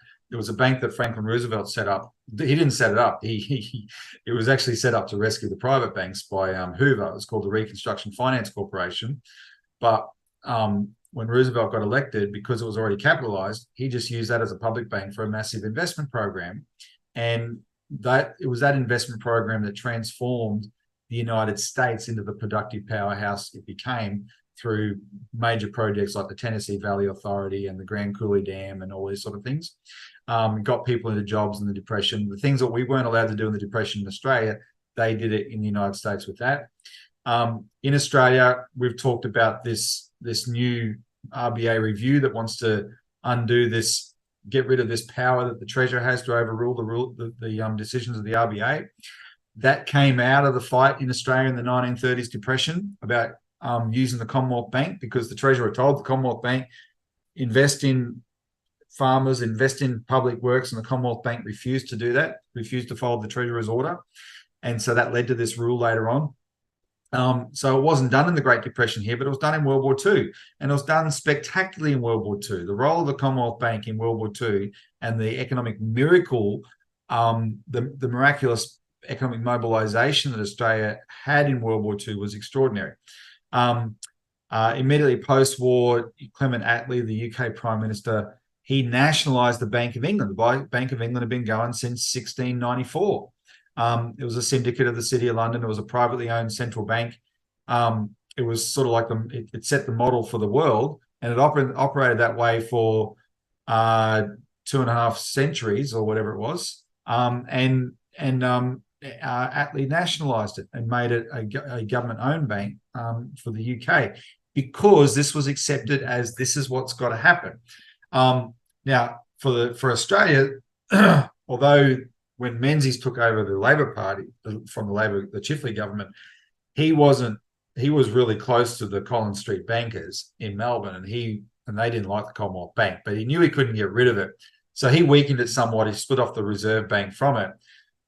a bank that Franklin Roosevelt set up. He didn't set it up. It was actually set up to rescue the private banks by Hoover. It was called the Reconstruction Finance Corporation. But when Roosevelt got elected, because it was already capitalized, he just used that as a public bank for a massive investment program. And it was that investment program that transformed the United States into the productive powerhouse it became through major projects like the Tennessee Valley Authority and the Grand Coulee Dam and all these sort of things. Got people into jobs in the Depression. The things that we weren't allowed to do in the Depression in Australia, they did it in the United States with that. In Australia, we've talked about this new RBA review that wants to undo this, get rid of this power that the Treasurer has to overrule the decisions of the RBA. That came out of the fight in Australia in the 1930s Depression about using the Commonwealth Bank, because the Treasurer told the Commonwealth Bank, invest in farmers, invest in public works, and the Commonwealth Bank refused to do that, refused to follow the Treasurer's order. And so that led to this rule later on. So it wasn't done in the Great Depression here, but it was done in World War II. And it was done spectacularly in World War II. The role of the Commonwealth Bank in World War II and the economic miracle, the miraculous economic mobilization that Australia had in World War II was extraordinary. Immediately post-war, Clement Attlee, the UK Prime Minister, he nationalised the Bank of England. The Bank of England had been going since 1694. It was a syndicate of the City of London. It was a privately owned central bank. It was sort of like it set the model for the world, and it operated that way for 2.5 centuries or whatever it was. And Attlee nationalised it and made it a government-owned bank for the UK, because this was accepted as this is what's got to happen. Now, for Australia, although when Menzies took over the Labor Party from the Chifley government, he was really close to the Collins Street bankers in Melbourne, and they didn't like the Commonwealth Bank, but he knew he couldn't get rid of it, so he weakened it somewhat. He split off the Reserve Bank from it,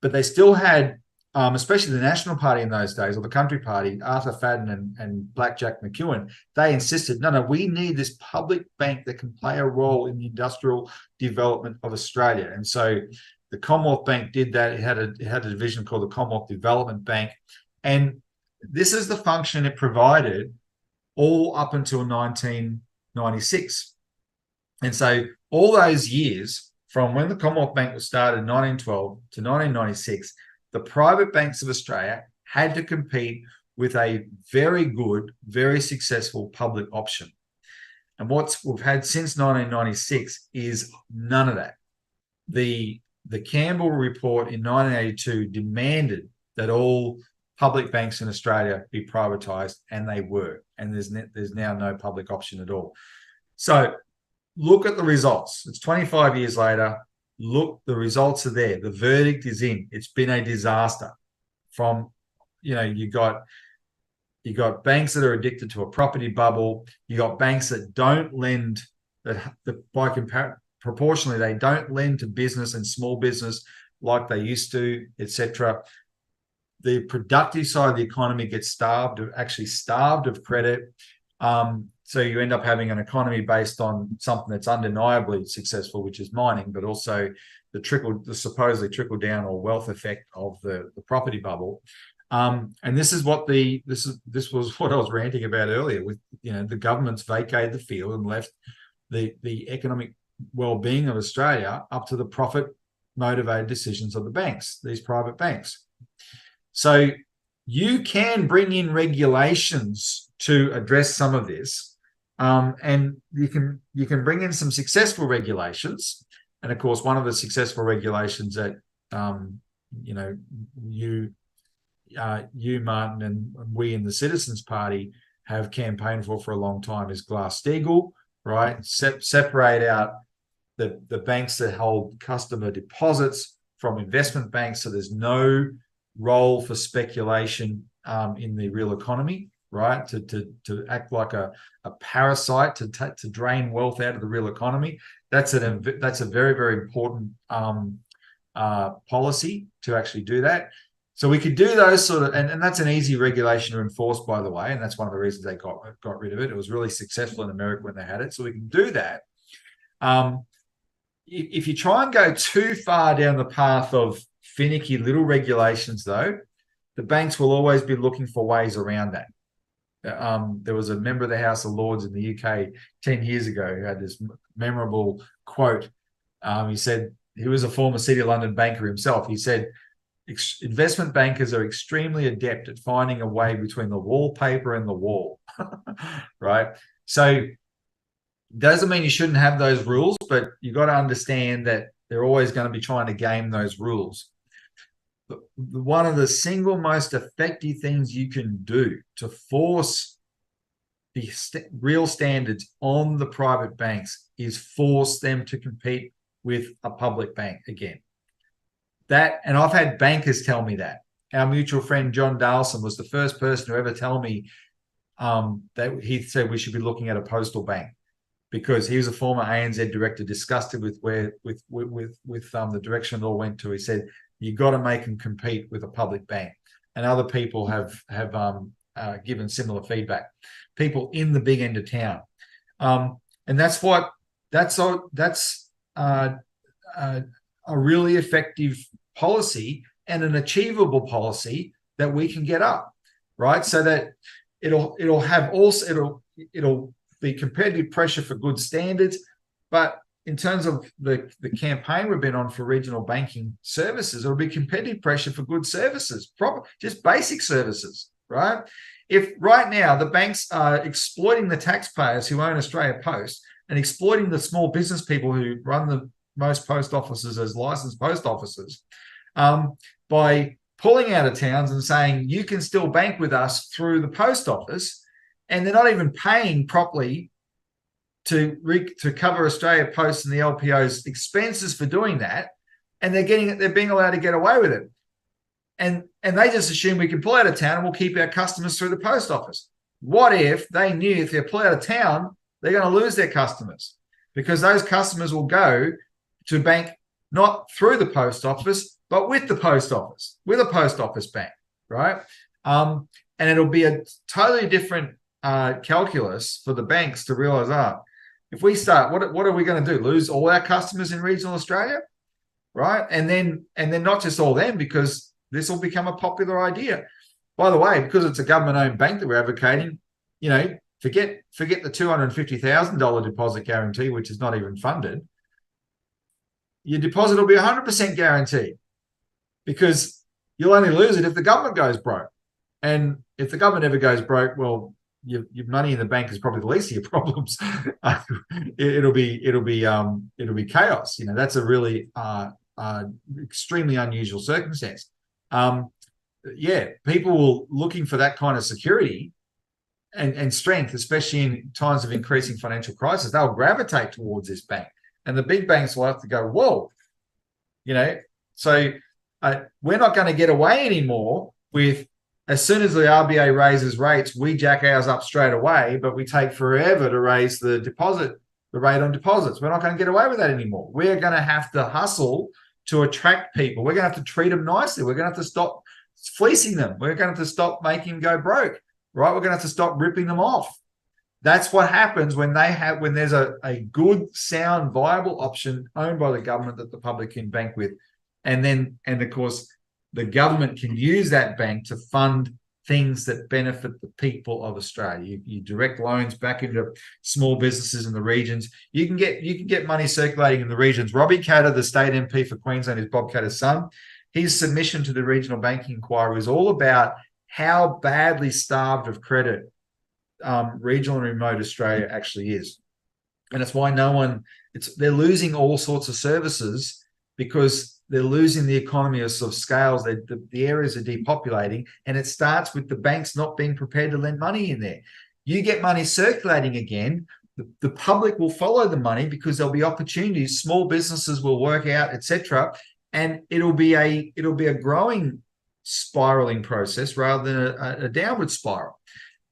but they still had, especially the National Party in those days, or the Country Party, Arthur Fadden and Black Jack McEwen, they insisted, no, we need this public bank that can play a role in the industrial development of Australia. And so the Commonwealth Bank did that. It had a division called the Commonwealth Development Bank. And this is the function it provided all up until 1996. And so all those years, from when the Commonwealth Bank was started in 1912 to 1996, the private banks of Australia had to compete with a very good, very successful public option. And what we've had since 1996 is none of that. The Campbell report in 1982 demanded that all public banks in Australia be privatised, and they were. And there's now no public option at all. So look at the results. It's 25 years later. Look, the results are there. The verdict is in. It's been a disaster. You got banks that are addicted to a property bubble. You got banks that don't lend, proportionally, they don't lend to business and small business like they used to, etc. The productive side of the economy gets starved of credit. So you end up having an economy based on something that's undeniably successful, which is mining, but also the supposedly trickle down or wealth effect of the property bubble. And this is what this was what I was ranting about earlier. With the government's vacated the field and left the economic well-being of Australia up to the profit-motivated decisions of the banks, these private banks. So you can bring in regulations to address some of this, and you can bring in some successful regulations. And of course, one of the successful regulations that you, Martin, and we in the Citizens Party have campaigned for a long time is Glass-Steagall, right? Separate out the banks that hold customer deposits from investment banks, so there's no role for speculation in the real economy, right? To act like a parasite to drain wealth out of the real economy. That's a very, very important policy to actually do that. So we could do those sort of, and that's an easy regulation to enforce, by the way, and that's one of the reasons they got rid of it. It was really successful in America when they had it, so we can do that. If you try and go too far down the path of finicky little regulations, though, the banks will always be looking for ways around that. There was a member of the House of Lords in the UK 10 years ago who had this memorable quote. He said, he was a former City of London banker himself. He said, investment bankers are extremely adept at finding a way between the wallpaper and the wall, right? So doesn't mean you shouldn't have those rules, but you've got to understand that they're always going to be trying to game those rules. But one of the single most effective things you can do to force the real standards on the private banks is force them to compete with a public bank again. And I've had bankers tell me that. Our mutual friend John Darlson was the first person to ever tell me that he said we should be looking at a postal bank, because he was a former ANZ director, disgusted with the direction it all went to. He said, you've got to make them compete with a public bank. And other people have given similar feedback. People in the big end of town, and that's a really effective policy and an achievable policy that we can get up, right? So that it'll be competitive pressure for good standards, but in terms of the campaign we've been on for regional banking services, it'll be competitive pressure for good services, just basic services, right? If right now the banks are exploiting the taxpayers who own Australia Post and exploiting the small business people who run the most post offices as licensed post offices, by pulling out of towns and saying you can still bank with us through the post office, and they're not even paying properly to cover Australia Post and the LPO's expenses for doing that, and they're being allowed to get away with it, and they just assume we can pull out of town and we'll keep our customers through the post office. What if they knew if they pull out of town they're going to lose their customers, because those customers will go to bank not through the post office, but with the post office, with a post office bank, right? And it'll be a totally different calculus for the banks to realize, if we start, what are we going to do? Lose all our customers in regional Australia, right? And then not just all them, because this will become a popular idea. By the way, because it's a government-owned bank that we're advocating, forget the $250,000 deposit guarantee, which is not even funded. Your deposit will be 100% guaranteed, because you'll only lose it if the government goes broke. And if the government ever goes broke, well, your money in the bank is probably the least of your problems. It'll be chaos. That's a really extremely unusual circumstance. People looking for that kind of security and strength, especially in times of increasing financial crisis, they'll gravitate towards this bank. And the big banks will have to go, whoa, so we're not going to get away anymore with, as soon as the RBA raises rates, we jack ours up straight away, but we take forever to raise the rate on deposits. We're not going to get away with that anymore. We're going to have to hustle to attract people. We're going to have to treat them nicely. We're going to have to stop fleecing them. We're going to have to stop making them go broke, right? We're going to have to stop ripping them off. That's what happens when there's a good, sound, viable option owned by the government that the public can bank with. And of course, the government can use that bank to fund things that benefit the people of Australia. You direct loans back into small businesses in the regions. You can get money circulating in the regions. Robbie Katter, the state MP for Queensland, is Bob Katter's son. His submission to the Regional Banking Inquiry was all about how badly starved of credit regional and remote Australia actually is. And it's why they're losing all sorts of services because they're losing the economy of scales. The areas are depopulating, and it starts with the banks not being prepared to lend money in there. You get money circulating again, the public will follow the money because there'll be opportunities. Small businesses will work out, etc., and it'll be a growing spiraling process rather than a downward spiral.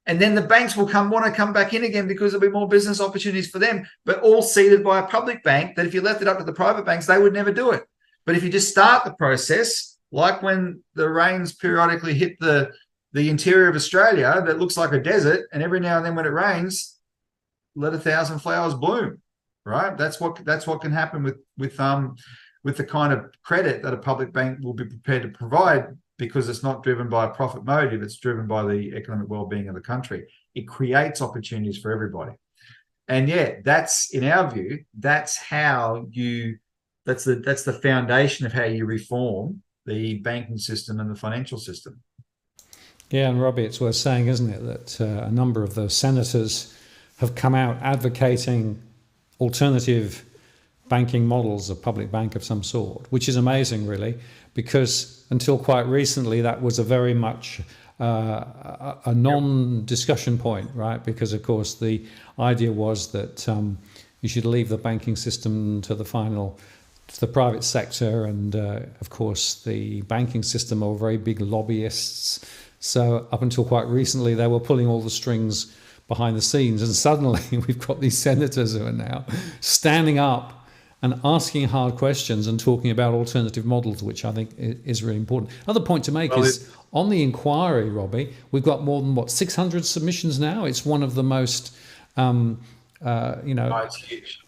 And then the banks will want to come back in again because there'll be more business opportunities for them, but all seeded by a public bank that if you left it up to the private banks, they would never do it. But if you just start the process, like when the rains periodically hit the interior of Australia that looks like a desert, and every now and then when it rains, let 1,000 flowers bloom, right? That's what can happen with the kind of credit that a public bank will be prepared to provide, because it's not driven by a profit motive, it's driven by the economic well-being of the country. It creates opportunities for everybody. And yeah, that's, in our view, that's the foundation of how you reform the banking system and the financial system. Yeah, and Robbie, it's worth saying, isn't it, that a number of the senators have come out advocating alternative banking models, a public bank of some sort, which is amazing, really, because until quite recently that was a very much a non-discussion point, right? Because of course the idea was that you should leave the banking system to the private sector, and of course the banking system are very big lobbyists. So up until quite recently they were pulling all the strings behind the scenes, and suddenly we've got these senators who are now standing up and asking hard questions and talking about alternative models, which I think is really important. Another point to make is on the inquiry, Robbie, we've got more than 600 submissions now. It's one of the most, It's huge.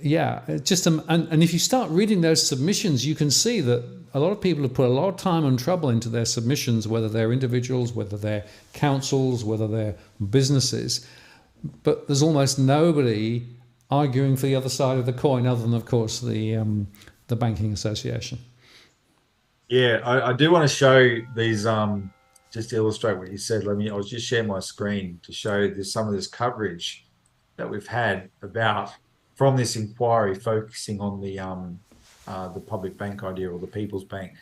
Yeah, and if you start reading those submissions, you can see that a lot of people have put a lot of time and trouble into their submissions, whether they're individuals, whether they're councils, whether they're businesses, but there's almost nobody arguing for the other side of the coin, other than, of course, the banking association. Yeah, I do want to show these, just to illustrate what you said. I'll just share my screen to show some of this coverage that we've had from this inquiry, focusing on the public bank idea, or the People's Bank.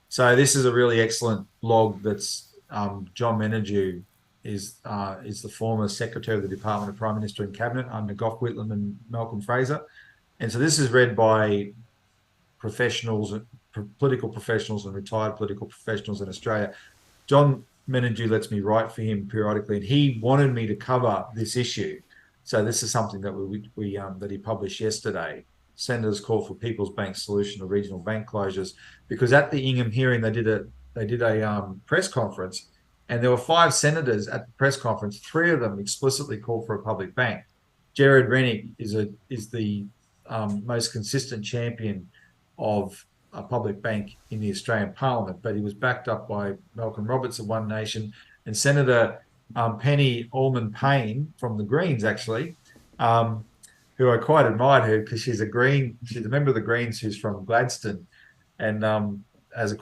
So this is a really excellent blog that's John Menadue is the former Secretary of the Department of Prime Minister and Cabinet under Gough Whitlam and Malcolm Fraser. And so this is read by professionals, political professionals and retired political professionals in Australia. John Menadue lets me write for him periodically, and he wanted me to cover this issue. So this is something that that he published yesterday. Senators call for People's Bank solution to regional bank closures, because at the Ingham hearing they did a press conference. And there were 5 senators at the press conference. 3 of them explicitly called for a public bank. Gerard Rennick is the most consistent champion of a public bank in the Australian Parliament, but he was backed up by Malcolm Roberts of One Nation and Senator Penny Allman-Payne from the Greens, actually, who I quite admired her because she's a member of the Greens who's from Gladstone, and as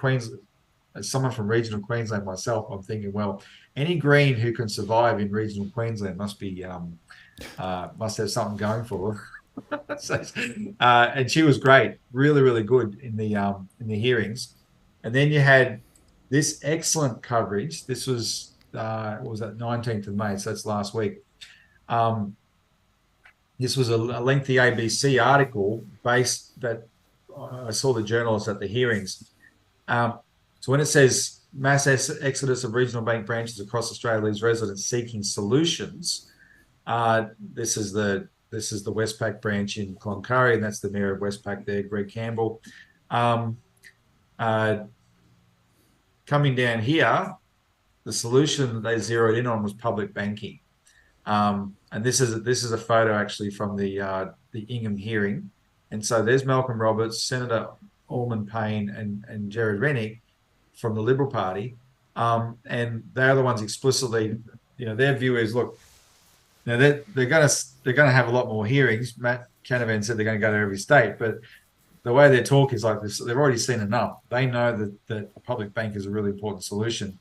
someone from regional Queensland myself, I'm thinking, well, any Green who can survive in regional Queensland must have something going for her. And she was great, really, really good in the hearings. And then you had this excellent coverage. This was what was that, 19th of May, so that's last week. This was a lengthy ABC article that I saw the journalists at the hearings. So when it says mass exodus of regional bank branches across Australia leaves residents seeking solutions, this is the Westpac branch in Cloncurry, and that's the Mayor of Westpac there, Greg Campbell. Coming down here, the solution that they zeroed in on was public banking. And this is a photo actually from the Ingham hearing. And so there's Malcolm Roberts, Senator Allman-Payne and Gerard Rennick from the Liberal Party, and they're the ones explicitly, their view is, look, they're going to have a lot more hearings. Matt Canavan said they're going to go to every state, but the way their talk is like this, they've already seen enough. They know that a public bank is a really important solution,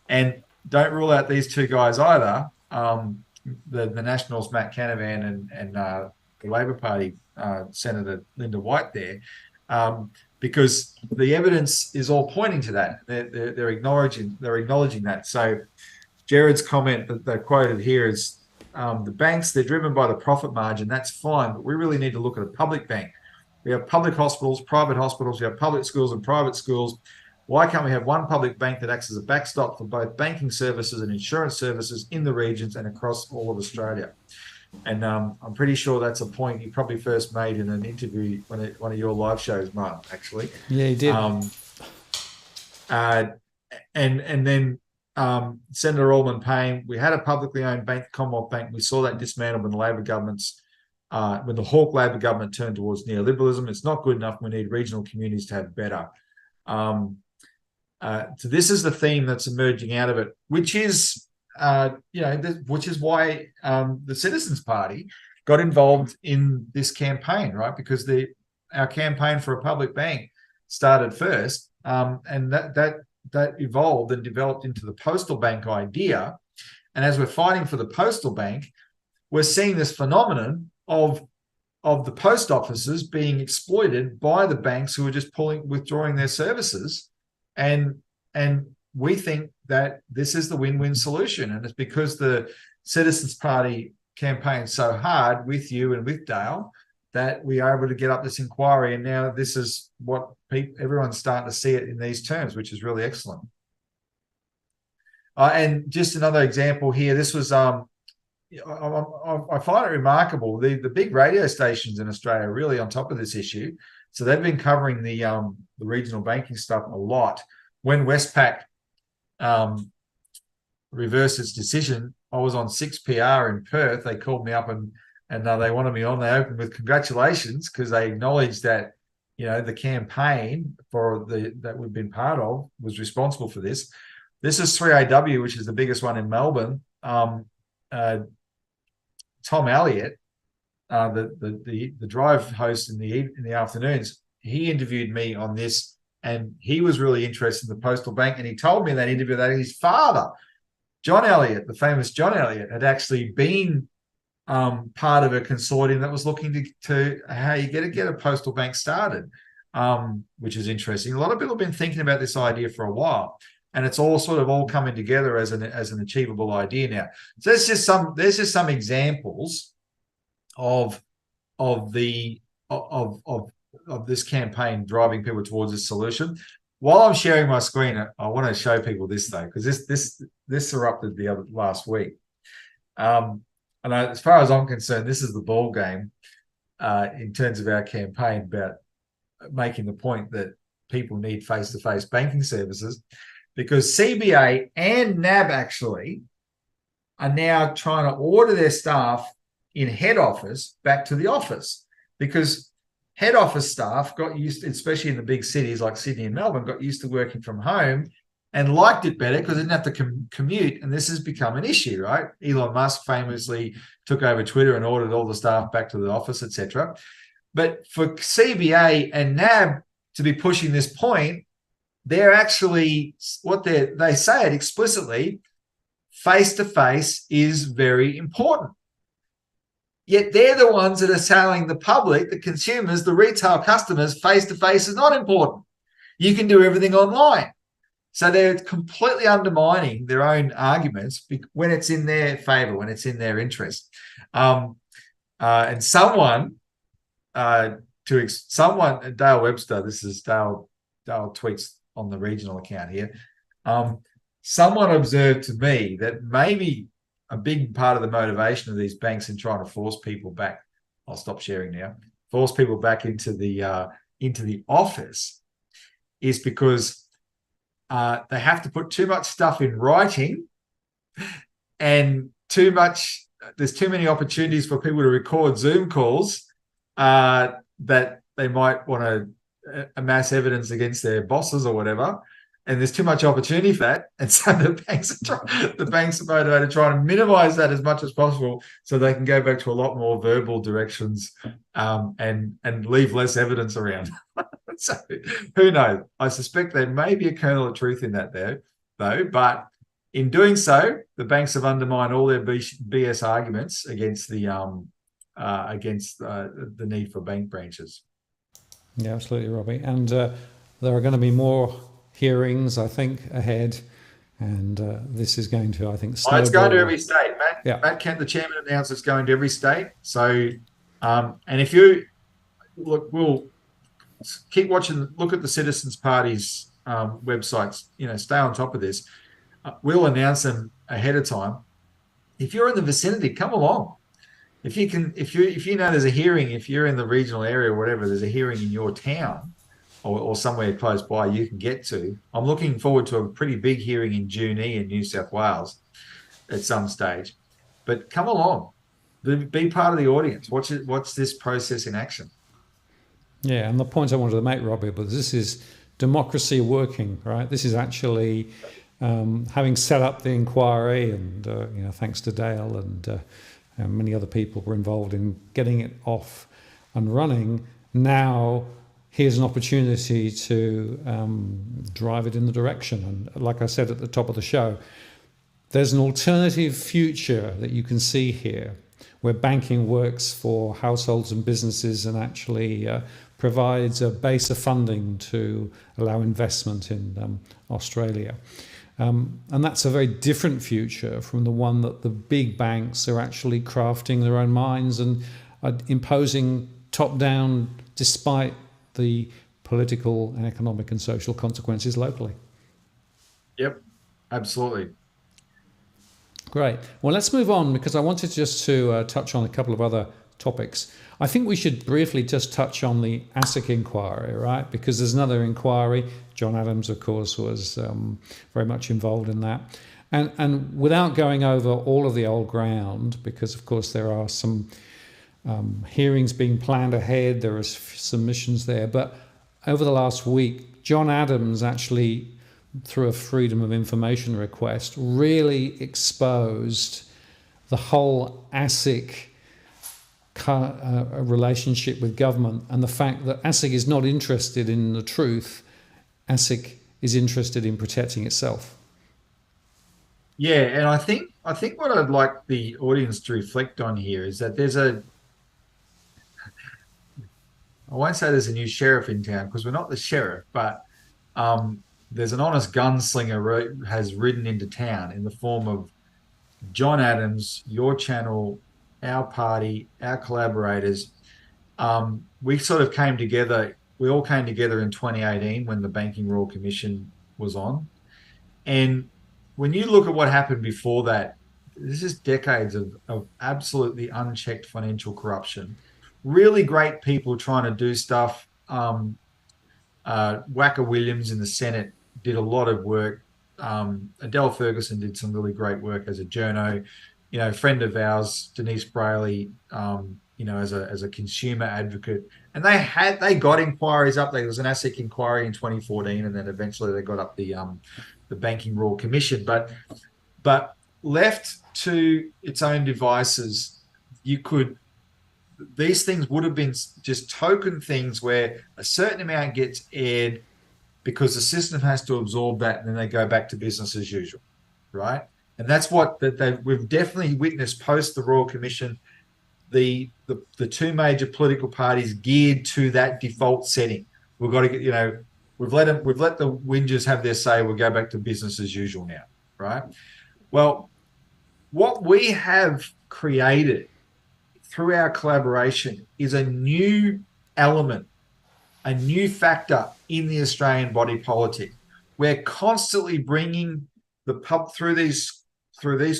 and don't rule out these two guys either. The Nationals, Matt Canavan, and the Labor Party Senator Linda White there, because the evidence is all pointing to that. They're acknowledging that. So Jared's comment that they quoted here is, the banks, they're driven by the profit margin. That's fine, but we really need to look at a public bank. We have public hospitals, private hospitals, we have public schools and private schools. Why can't we have one public bank that acts as a backstop for both banking services and insurance services in the regions and across all of Australia? And I'm pretty sure that's a point you probably first made in an interview, one of your live shows, Mark, actually. Yeah, you did. And then Senator Allman Payne, we had a publicly owned bank, the Commonwealth Bank. We saw that dismantled when the Labor governments, when the Hawke Labor government turned towards neoliberalism. It's not good enough. We need regional communities to have better. So this is the theme that's emerging out of it, which is, which is why the Citizens Party got involved in this campaign, right? Because our campaign for a public bank started first, and that evolved and developed into the postal bank idea. And as we're fighting for the postal bank, we're seeing this phenomenon of the post offices being exploited by the banks who are just withdrawing their services. And we think that this is the win-win solution. And it's because the Citizens Party campaigned so hard with you and with Dale that we are able to get up this inquiry. And now this is what everyone's starting to see it in these terms, which is really excellent. And just another example here. This was, I find it remarkable. The big radio stations in Australia are really on top of this issue. So they've been covering the regional banking stuff a lot. When Westpac reversed its decision, I was on 6PR in Perth. They called me up and they wanted me on. They opened with congratulations because they acknowledged that, the campaign that we've been part of was responsible for this. This is 3AW, which is the biggest one in Melbourne. Tom Elliott, the drive host in the afternoons, he interviewed me on this, and he was really interested in the postal bank. And he told me in that interview that his father, John Elliott, the famous John Elliott, had actually been part of a consortium that was looking to how you get a postal bank started, which is interesting. A lot of people have been thinking about this idea for a while, and it's all coming together as an achievable idea now. So there's just some examples of this campaign driving people towards this solution. While I'm sharing my screen, I want to show people this though, because this erupted last week. And as far as I'm concerned, this is the ball game in terms of our campaign about making the point that people need face-to-face banking services, because CBA and NAB actually are now trying to order their staff in head office back to the office, because head office staff got used, especially in the big cities like Sydney and Melbourne, got used to working from home and liked it better because they didn't have to commute. And this has become an issue, right? Elon Musk famously took over Twitter and ordered all the staff back to the office, etc. But for CBA and NAB to be pushing this point, they're actually, they say it explicitly, face-to-face is very important. Yet they're the ones that are telling the public, the consumers, the retail customers, face-to-face is not important. You can do everything online. So they're completely undermining their own arguments when it's in their favor, when it's in their interest. And someone, Dale Webster, this is Dale tweets on the regional account here. Someone observed to me that maybe a big part of the motivation of these banks in trying to force people back, I'll stop sharing now, force people back into the office is because they have to put too much stuff in writing, and there's too many opportunities for people to record Zoom calls that they might want to amass evidence against their bosses or whatever. and there's too much opportunity for that, and so the banks are motivated to try and minimize that as much as possible, so they can go back to a lot more verbal directions, and leave less evidence around. So who knows? I suspect there may be a kernel of truth in that there, though. But in doing so, the banks have undermined all their BS arguments against the need for bank branches. Yeah, absolutely, Robbie. And there are going to be more hearings, I think, ahead. And this is going to, I think, snowball. It's going to every state. Matt Kent, the chairman, announced it's going to every state. So, and if you look, we'll keep watching. Look at the Citizens Party's websites. Stay on top of this. We'll announce them ahead of time. If you're in the vicinity, come along. If you know there's a hearing, if you're in the regional area or whatever, there's a hearing in your town or somewhere close by you can get to. I'm looking forward to a pretty big hearing in Junee in New South Wales at some stage. But come along, be part of the audience. Watch this process in action. Yeah, and the point I wanted to make, Robbie, was this is democracy working, right? This is actually having set up the inquiry, and thanks to Dale and many other people were involved in getting it off and running. Now, here's an opportunity to drive it in the direction. And like I said at the top of the show, there's an alternative future that you can see here, where banking works for households and businesses and actually provides a base of funding to allow investment in Australia. And that's a very different future from the one that the big banks are actually crafting their own minds and are imposing top-down despite the political and economic and social consequences locally. Yep, absolutely. Great. Well, let's move on, because I wanted just to touch on a couple of other topics. I think we should briefly just touch on the ASIC inquiry, right? Because there's another inquiry. John Adams, of course, was very much involved in that. And without going over all of the old ground, because, of course, there are some hearings being planned ahead, there are submissions there. But over the last week, John Adams actually, through a Freedom of Information request, really exposed the whole ASIC relationship with government, and the fact that ASIC is not interested in the truth. ASIC is interested in protecting itself. Yeah, and I think what I'd like the audience to reflect on here is that I won't say there's a new sheriff in town, because we're not the sheriff, but there's an honest gunslinger who has ridden into town in the form of John Adams, your channel, our party, our collaborators. We sort of came together. We all came together in 2018 when the Banking Royal Commission was on. And when you look at what happened before that, this is decades of absolutely unchecked financial corruption. Really great people trying to do stuff. Wacker Williams in the Senate did a lot of work. Adele Ferguson did some really great work as a journo. Friend of ours, Denise Brayley, as a consumer advocate, and they got inquiries up. There was an ASIC inquiry in 2014, and then eventually they got up the Banking Royal Commission. But left to its own devices, these things would have been just token things where a certain amount gets aired because the system has to absorb that, and then they go back to business as usual, right? And that's what we've definitely witnessed post the Royal Commission. The two major political parties geared to that default setting. We've got to get, we've let the whingers have their say. We'll go back to business as usual now, right? Well, what we have created through our collaboration is a new element, a new factor in the Australian body politic. We're constantly bringing the pub through these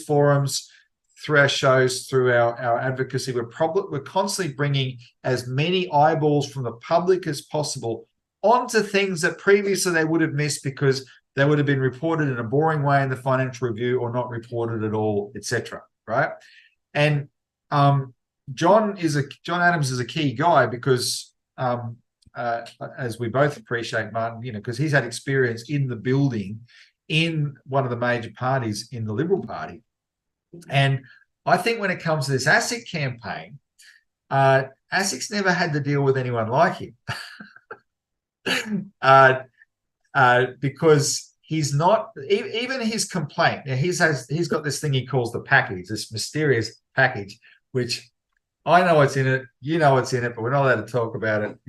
forums, through our shows, through our advocacy. We're constantly bringing as many eyeballs from the public as possible onto things that previously they would have missed because they would have been reported in a boring way in the Financial Review or not reported at all, etc. Right? And John Adams is a key guy because as we both appreciate, Martin, because he's had experience in the building in one of the major parties in the Liberal Party. And I think when it comes to this ASIC campaign, ASIC's never had to deal with anyone like him. Because he's not, even his complaint, he's got this thing he calls the package, this mysterious package, which I know what's in it, you know what's in it, but we're not allowed to talk about it,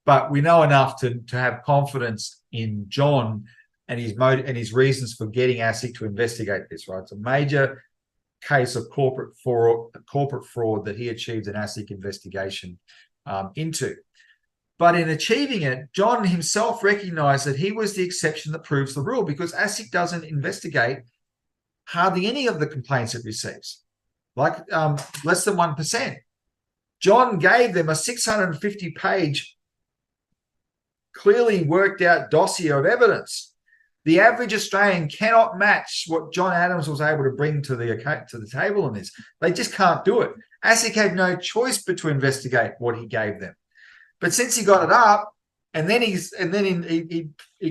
but we know enough to have confidence in John and his reasons for getting ASIC to investigate this, right? It's a major case of corporate fraud that he achieved an ASIC investigation into. But in achieving it, John himself recognized that he was the exception that proves the rule, because ASIC doesn't investigate hardly any of the complaints it receives, like less than 1%. John gave them a 650-page, clearly worked out dossier of evidence. The average Australian cannot match what John Adams was able to bring to the table on this. They just can't do it. ASIC had no choice but to investigate what he gave them. But since he got it up, and then he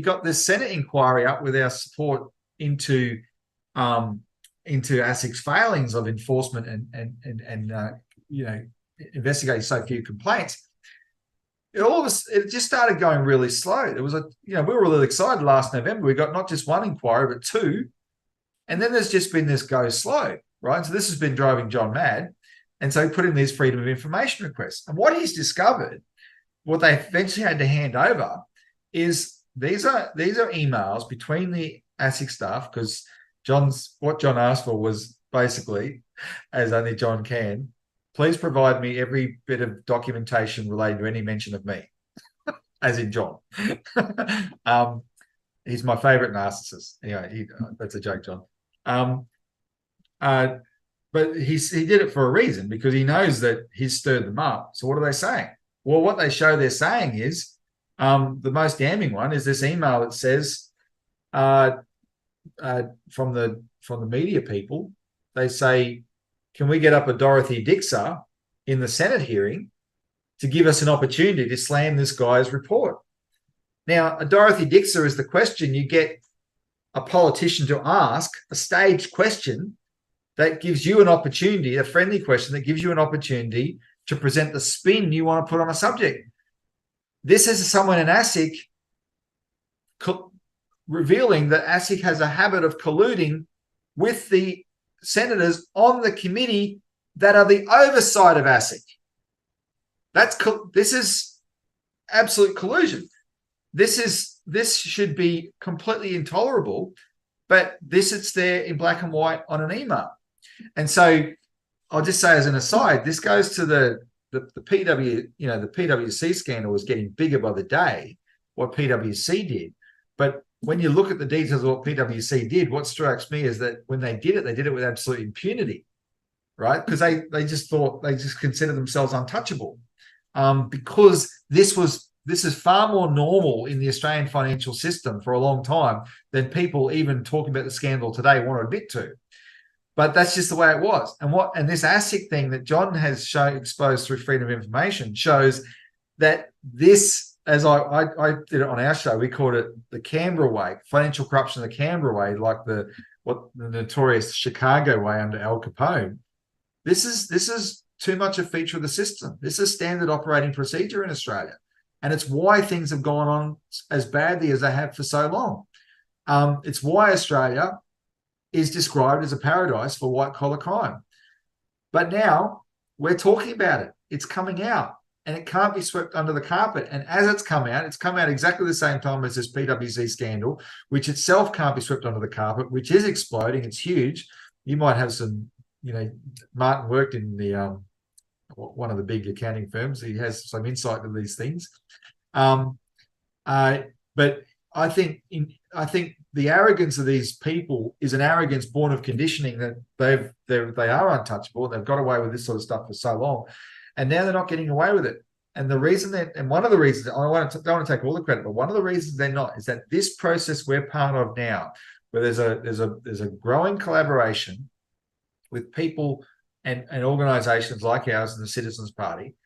got this Senate inquiry up with our support into ASIC's failings of enforcement and investigating so few complaints. It just started going really slow. There was we were really excited last November. We got not just one inquiry, but two. And then there's just been this go slow, right? So this has been driving John mad. And so he put in these freedom of information requests. And what he's discovered, what they eventually had to hand over, is these are emails between the ASIC staff, because what John asked for was basically, as only John can, please provide me every bit of documentation related to any mention of me, as in John. He's my favorite narcissist. Anyway, that's a joke, John. But he did it for a reason, because he knows that he's stirred them up. So what are they saying? Well, what they show they're saying is, the most damning one is this email that says, from the media people, they say, can we get up a Dorothy Dixer in the Senate hearing to give us an opportunity to slam this guy's report? Now, a Dorothy Dixer is the question you get a politician to ask, a staged question that gives you an opportunity, a friendly question that gives you an opportunity to present the spin you want to put on a subject. This is someone in ASIC revealing that ASIC has a habit of colluding with the senators on the committee that are the oversight of ASIC. This is absolute collusion. This should be completely intolerable, but it's there in black and white on an email. And so I'll just say as an aside, this goes to the PW, the PwC scandal was getting bigger by the day, what PwC did. But when you look at the details of what PwC did, what strikes me is that when they did it with absolute impunity, right? Because they just considered themselves untouchable, because this is far more normal in the Australian financial system for a long time than people even talking about the scandal today want to admit to. But that's just the way it was. And this ASIC thing that John has exposed through freedom of information shows that this, as I did it on our show, we called it the Canberra way, financial corruption the Canberra way, like the notorious Chicago way under Al Capone. This is too much a feature of the system. This is standard operating procedure in Australia. And it's why things have gone on as badly as they have for so long. It's why Australia is described as a paradise for white-collar crime. But now we're talking about it. It's coming out, and it can't be swept under the carpet. And as it's come out exactly the same time as this PwC scandal, which itself can't be swept under the carpet, which is exploding. It's huge. You might have some, Martin worked in the one of the big accounting firms. He has some insight into these things. But I think the arrogance of these people is an arrogance born of conditioning that they are untouchable. They've got away with this sort of stuff for so long, and now they're not getting away with it. And one of the reasons, I don't want to take all the credit, but one of the reasons they're not is that this process we're part of now, where there's a growing collaboration with people and organisations like ours and the Citizens Party,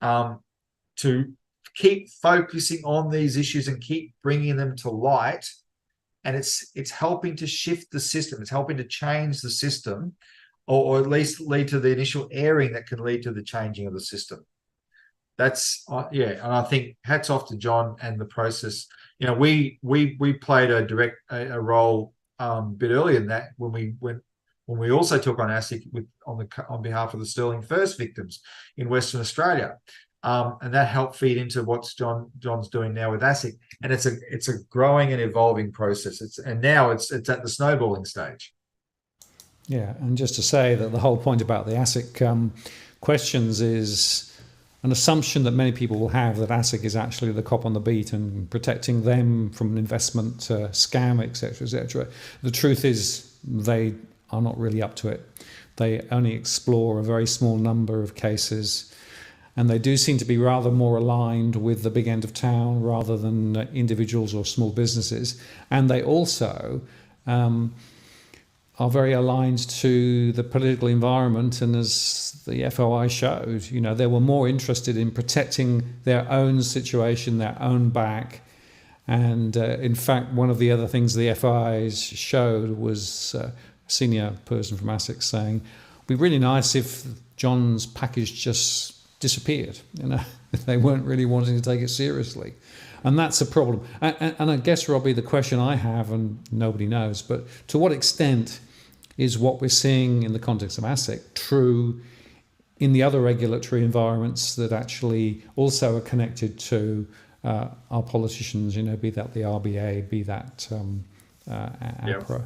to keep focusing on these issues and keep bringing them to light. And it's helping to shift the system. It's helping to change the system, or at least lead to the initial airing that can lead to the changing of the system. That's and I think hats off to John and the process. We played a role a bit earlier than that when we also took on ASIC on behalf of the Sterling First victims in Western Australia. And that helped feed into what John's doing now with ASIC, and it's a growing and evolving process. Now it's at the snowballing stage. Yeah, and just to say that the whole point about the ASIC questions is an assumption that many people will have, that ASIC is actually the cop on the beat and protecting them from an investment scam, etc., etc. The truth is they are not really up to it. They only explore a very small number of cases, and they do seem to be rather more aligned with the big end of town rather than individuals or small businesses. And they also are very aligned to the political environment. And as the FOI showed, they were more interested in protecting their own situation, their own back. And in fact, one of the other things the FOIs showed was a senior person from ASIC saying, it'd be really nice if John's package just disappeared. They weren't really wanting to take it seriously. And that's a problem. And I guess, Robbie, the question I have, and nobody knows, but to what extent is what we're seeing in the context of ASIC true in the other regulatory environments that actually also are connected to our politicians, be that the RBA, be that APRA. Yep.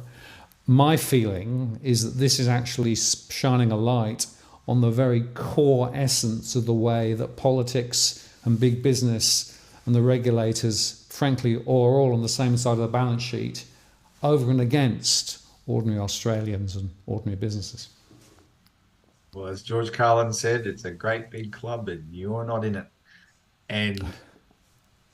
My feeling is that this is actually shining a light on the very core essence of the way that politics and big business and the regulators, frankly, are all on the same side of the balance sheet over and against ordinary Australians and ordinary businesses. Well, as George Carlin said, it's a great big club and you're not in it. And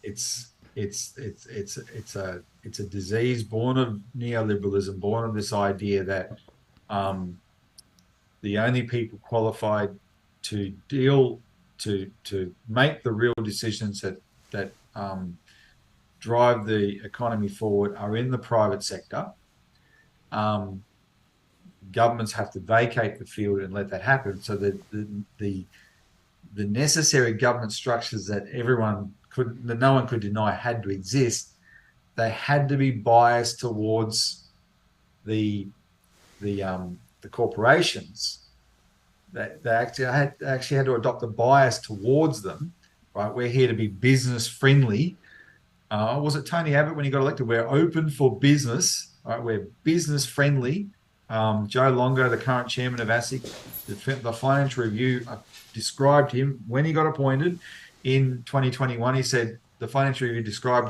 it's a disease born of neoliberalism, born of this idea that the only people qualified to make the real decisions that drive the economy forward are in the private sector. Governments have to vacate the field and let that happen, so that the necessary government structures that no one could deny had to exist, they had to be biased towards the corporations. That they actually had to adopt a bias towards them. Right, we're here to be business friendly. Was it Tony Abbott when he got elected? We're open for business. Right, we're business friendly. Joe Longo, the current chairman of ASIC, the Financial Review described him when he got appointed in 2021. He said the Financial Review described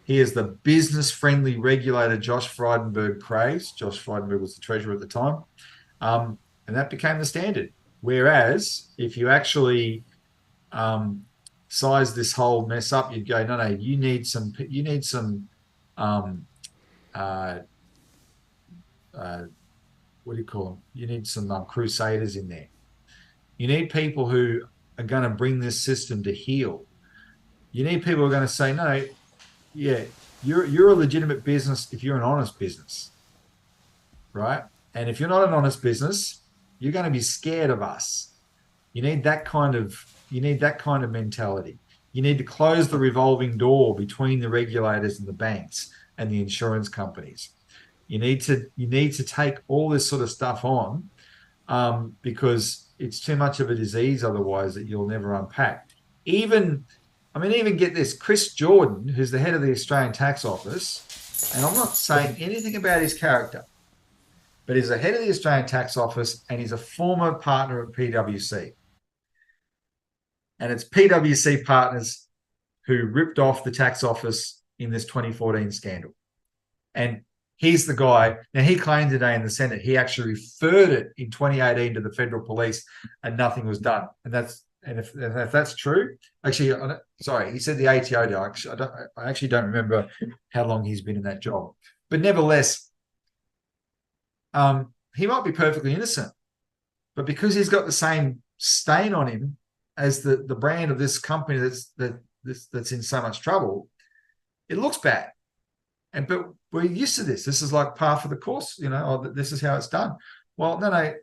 he as the business-friendly regulator Josh Frydenberg craves. Josh Frydenberg was the treasurer at the time, and that became the standard. Whereas if you actually size this whole mess up, you'd go, no, you need some what do you call them? You need some crusaders in there. You need people who are going to bring this system to heel. You need people who are going to say, no, yeah, you're a legitimate business if you're an honest business, right? And if you're not an honest business, you're going to be scared of us. You need that kind of mentality. You need to close the revolving door between the regulators and the banks and the insurance companies. You need to take all this sort of stuff on because it's too much of a disease otherwise that you'll never unpack. Even get this, Chris Jordan, who's the head of the Australian Tax Office, and I'm not saying anything about his character, but he's the head of the Australian Tax Office and he's a former partner at PwC. And it's PwC partners who ripped off the tax office in this 2014 scandal. And he's the guy. Now, he claimed today in the Senate he actually referred it in 2018 to the federal police and nothing was done. And if that's true, actually, sorry, he said the ATO did. I actually don't remember how long he's been in that job. But nevertheless, he might be perfectly innocent. But because he's got the same stain on him as the brand of this company that's in so much trouble, it looks bad. But we're used to this. This is like par for the course, this is how it's done. Well, no.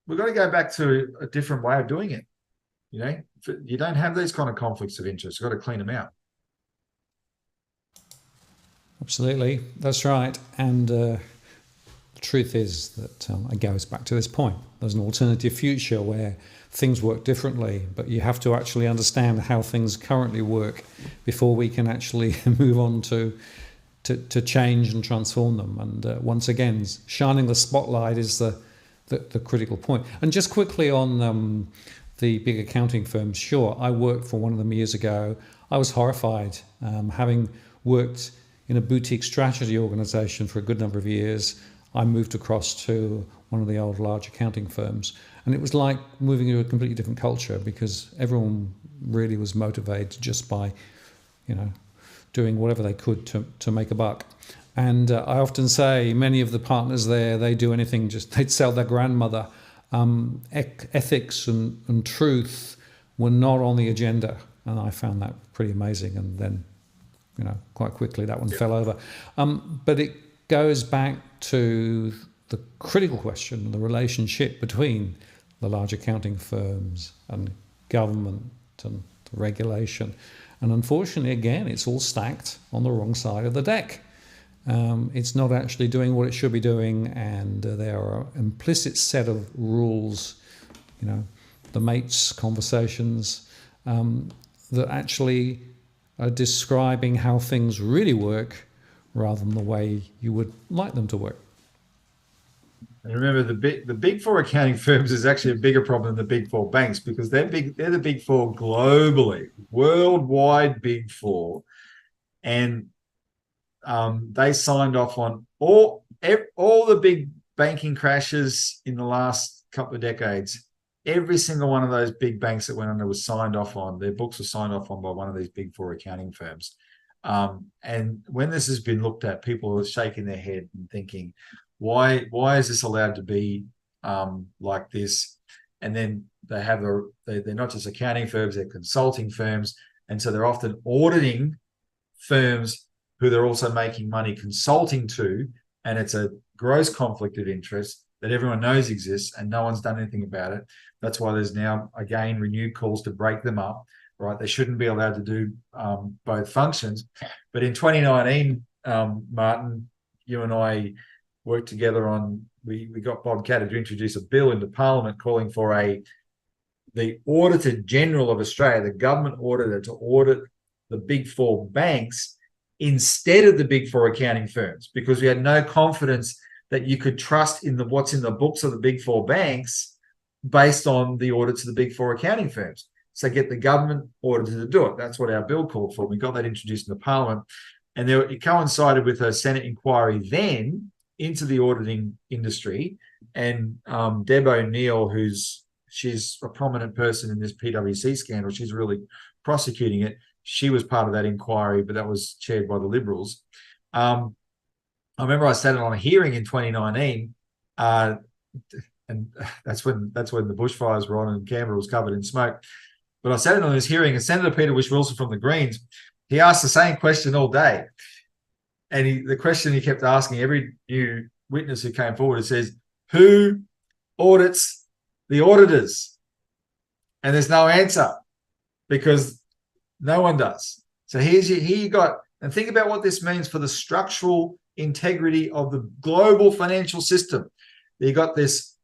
We've got to go back to a different way of doing it. You don't have these kind of conflicts of interest. You've got to clean them out. Absolutely, that's right. And the truth is that it goes back to this point. There's an alternative future where things work differently, but you have to actually understand how things currently work before we can actually move on to change and transform them. And once again, shining the spotlight is the critical point. And just quickly on the big accounting firms, sure, I worked for one of them years ago. I was horrified, having worked in a boutique strategy organization for a good number of years. I moved across to one of the old large accounting firms, and it was like moving to a completely different culture, because everyone really was motivated just by, doing whatever they could to make a buck. And I often say many of the partners there, they do anything, they'd sell their grandmother. Ethics and truth were not on the agenda, and I found that pretty amazing. And then, quite quickly that one fell over. But it goes back to the critical question, the relationship between the large accounting firms and government and the regulation. And unfortunately, again, it's all stacked on the wrong side of the deck. It's not actually doing what it should be doing, and there are implicit set of rules, the mates conversations, that actually are describing how things really work rather than the way you would like them to work. And remember, the big four accounting firms is actually a bigger problem than the big four banks, because they're the big four globally, worldwide big four, and they signed off on all the big banking crashes in the last couple of decades. Every single one of those big banks that went under was signed off on. Their books were signed off on by one of these big four accounting firms. And when this has been looked at, people are shaking their head and thinking, why is this allowed to be like this? And then they're not just accounting firms, they're consulting firms. And so they're often auditing firms who they're also making money consulting to, and it's a gross conflict of interest that everyone knows exists, and no one's done anything about it. That's why there's now, again, renewed calls to break them up, right? They shouldn't be allowed to do both functions. But in 2019, Martin, you and I worked together on, we got Bob Catter to introduce a bill into Parliament calling for the Auditor General of Australia, the government auditor, to audit the big four banks instead of the big four accounting firms, because we had no confidence that you could trust in what's in the books of the big four banks based on the audits of the big four accounting firms. So get the government auditor to do it. That's what our bill called for. We got that introduced into Parliament, and it coincided with a Senate inquiry then into the auditing industry. And Deb O'Neill, she's a prominent person in this PwC scandal, she's really prosecuting it. She was part of that inquiry, but that was chaired by the Liberals. I remember I sat on a hearing in 2019, and that's when the bushfires were on and Canberra was covered in smoke. But I sat in on this hearing, and Senator Peter Whish-Wilson from the Greens, he asked the same question all day. And the question he kept asking every new witness who came forward, it says, who audits the auditors? And there's no answer, because no one does. So here you got, and think about what this means for the structural integrity of the global financial system. You got these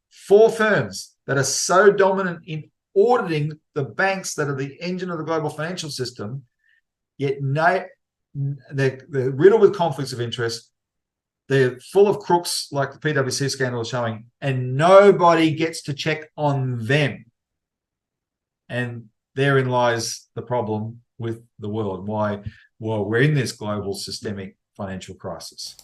four firms that are so dominant in auditing the banks that are the engine of the global financial system, yet they're riddled with conflicts of interest. They're full of crooks, like the PwC scandal is showing, and nobody gets to check on them. And therein lies the problem with the world. Why we're in this global systemic financial crisis.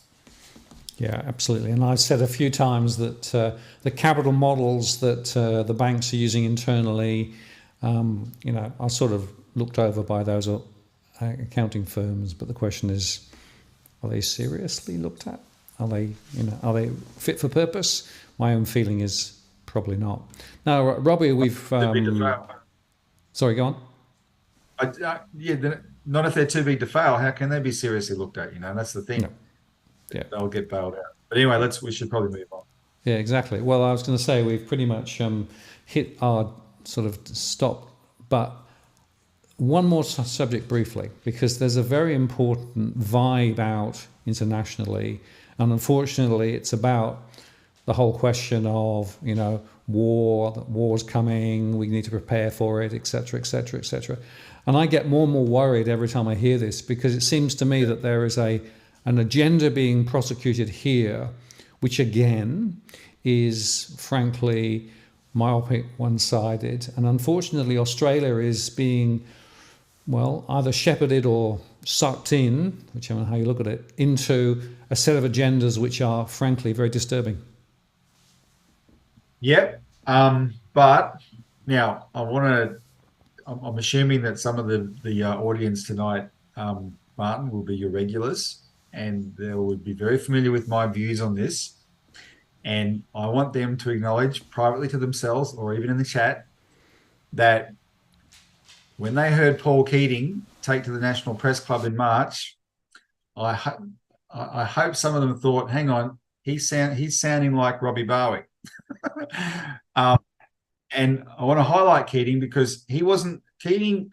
Yeah, absolutely. And I've said a few times that the capital models that the banks are using internally, are sort of looked over by those accounting firms. But the question is, are they seriously looked at? Are they fit for purpose? My own feeling is probably not. Now, Robbie, we've Sorry, go on. Not if they're too big to fail. How can they be seriously looked at? That's the thing. No. Yeah. They'll get bailed out. But anyway, we should probably move on. Yeah, exactly. Well, I was going to say we've pretty much hit our sort of stop, but one more subject briefly, because there's a very important vibe out internationally, and unfortunately it's about the whole question of, war's coming, we need to prepare for it, etc., etc., etc. And I get more and more worried every time I hear this, because it seems to me that there is an agenda being prosecuted here, which again is frankly myopic, one-sided, and unfortunately Australia is being, either shepherded or sucked in, whichever how you look at it, into a set of agendas which are frankly very disturbing. Yep. But now I'm assuming that some of the audience tonight, Martin, will be your regulars, and they would be very familiar with my views on this. And I want them to acknowledge privately to themselves, or even in the chat, that when they heard Paul Keating take to the National Press Club in March, I hope some of them thought, hang on, he's sounding like Robbie Barwick. And I want to highlight Keating, because he wasn't Keating,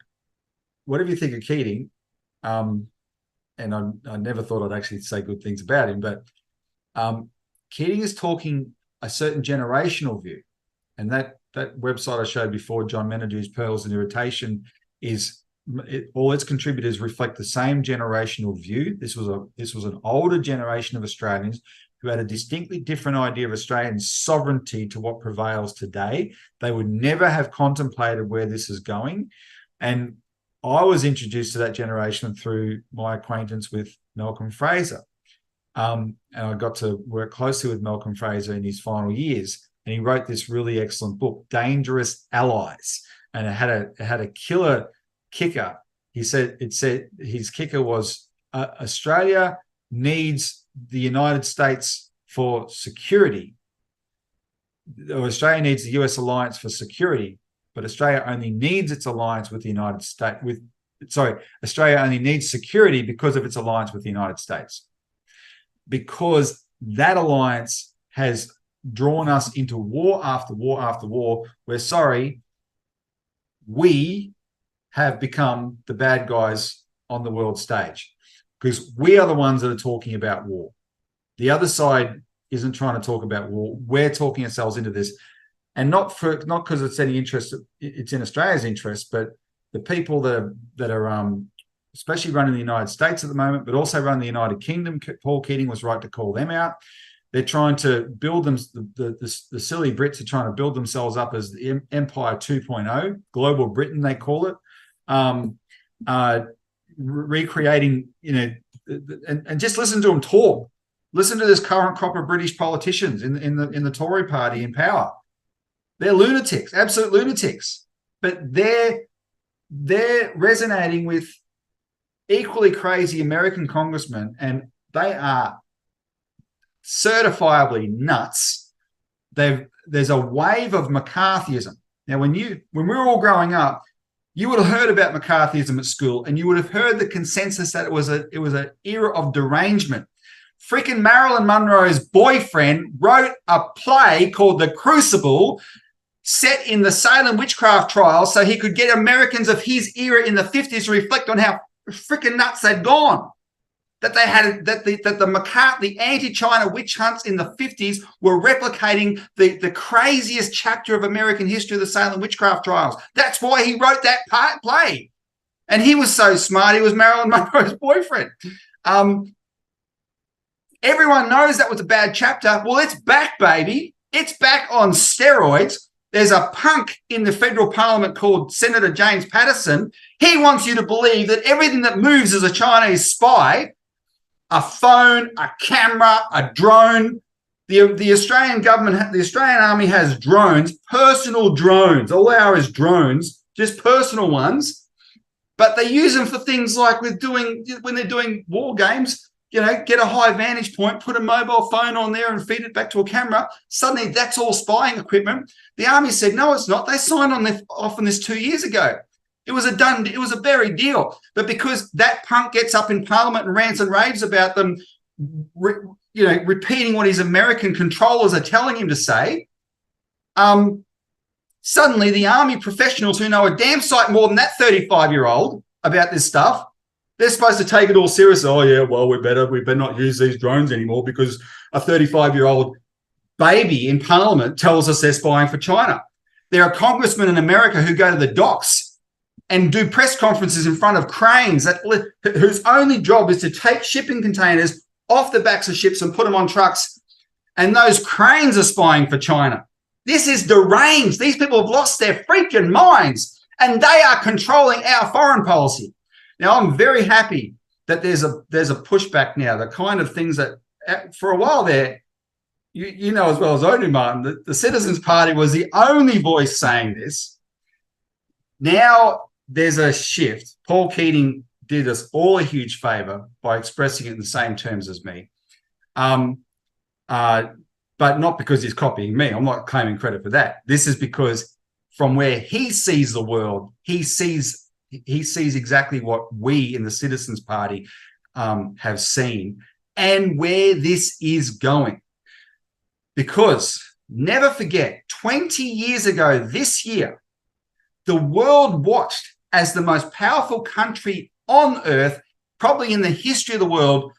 whatever you think of Keating, and I never thought I'd actually say good things about him, but Keating is talking a certain generational view. And that website I showed before, John Menadou's Pearls and Irritation, all its contributors reflect the same generational view. This was an older generation of Australians who had a distinctly different idea of Australian sovereignty to what prevails today. They would never have contemplated where this is going. And I was introduced to that generation through my acquaintance with Malcolm Fraser. And I got to work closely with Malcolm Fraser in his final years. And he wrote this really excellent book, Dangerous Allies. And it had a killer kicker. It said his kicker was Australia needs the United States for security. Or Australia needs the US alliance for security, but Australia only needs its alliance with the United States. Australia only needs security because of its alliance with the United States. Because that alliance has drawn us into war after war after war. We have become the bad guys on the world stage, because we are the ones that are talking about war. The other side isn't trying to talk about war. We're talking ourselves into this, and not because it's any interest. It's in Australia's interest, but the people that are especially running the United States at the moment, but also running the United Kingdom. Paul Keating was right to call them out. They're trying to build them. The silly Brits are trying to build themselves up as the Empire 2.0, Global Britain, they call it. Recreating, and just listen to them talk. Listen to this current crop of British politicians in the Tory party in power. They're lunatics, absolute lunatics, but they're resonating with equally crazy American congressmen, and they are certifiably nuts. There's a wave of McCarthyism. Now, when we were all growing up, you would have heard about McCarthyism at school, and you would have heard the consensus that it was an era of derangement. Freaking Marilyn Monroe's boyfriend wrote a play called The Crucible, set in the Salem witchcraft trials, so he could get Americans of his era in the 50s to reflect on how freaking nuts they'd gone. That they had the anti-China witch hunts in the 50s were replicating the craziest chapter of American history of the Salem witchcraft trials. That's why he wrote that play. And he was so smart, he was Marilyn Monroe's boyfriend. Everyone knows that was a bad chapter. Well, it's back, baby. It's back on steroids. There's a punk in the federal parliament called Senator James Patterson. He wants you to believe that everything that moves is a Chinese spy. A phone, a camera, a drone. The Australian government, the Australian Army has drones, personal drones. All they are is drones, just personal ones. But they use them for things like when they're doing war games, get a high vantage point, put a mobile phone on there and feed it back to a camera. Suddenly that's all spying equipment. The Army said, no, it's not. They signed off on this 2 years ago. It was a very deal. But because that punk gets up in Parliament and rants and raves about them, repeating what his American controllers are telling him to say, suddenly the army professionals who know a damn sight more than that 35-year-old about this stuff, they're supposed to take it all seriously. Oh, yeah, well, we better not use these drones anymore because a 35-year-old baby in Parliament tells us they're spying for China. There are congressmen in America who go to the docks and do press conferences in front of cranes whose only job is to take shipping containers off the backs of ships and put them on trucks. And those cranes are spying for China. This is deranged. These people have lost their freaking minds, and they are controlling our foreign policy. Now, I'm very happy that there's a pushback now. The kind of things that for a while there, you know as well as I do, Martin, the Citizens Party was the only voice saying this. Now there's a shift. Paul Keating did us all a huge favor by expressing it in the same terms as me. But not because he's copying me. I'm not claiming credit for that. This is because from where he sees the world, he sees exactly what we in the Citizens Party have seen and where this is going. Because never forget, 20 years ago this year, the world watched as the most powerful country on earth, probably in the history of the world,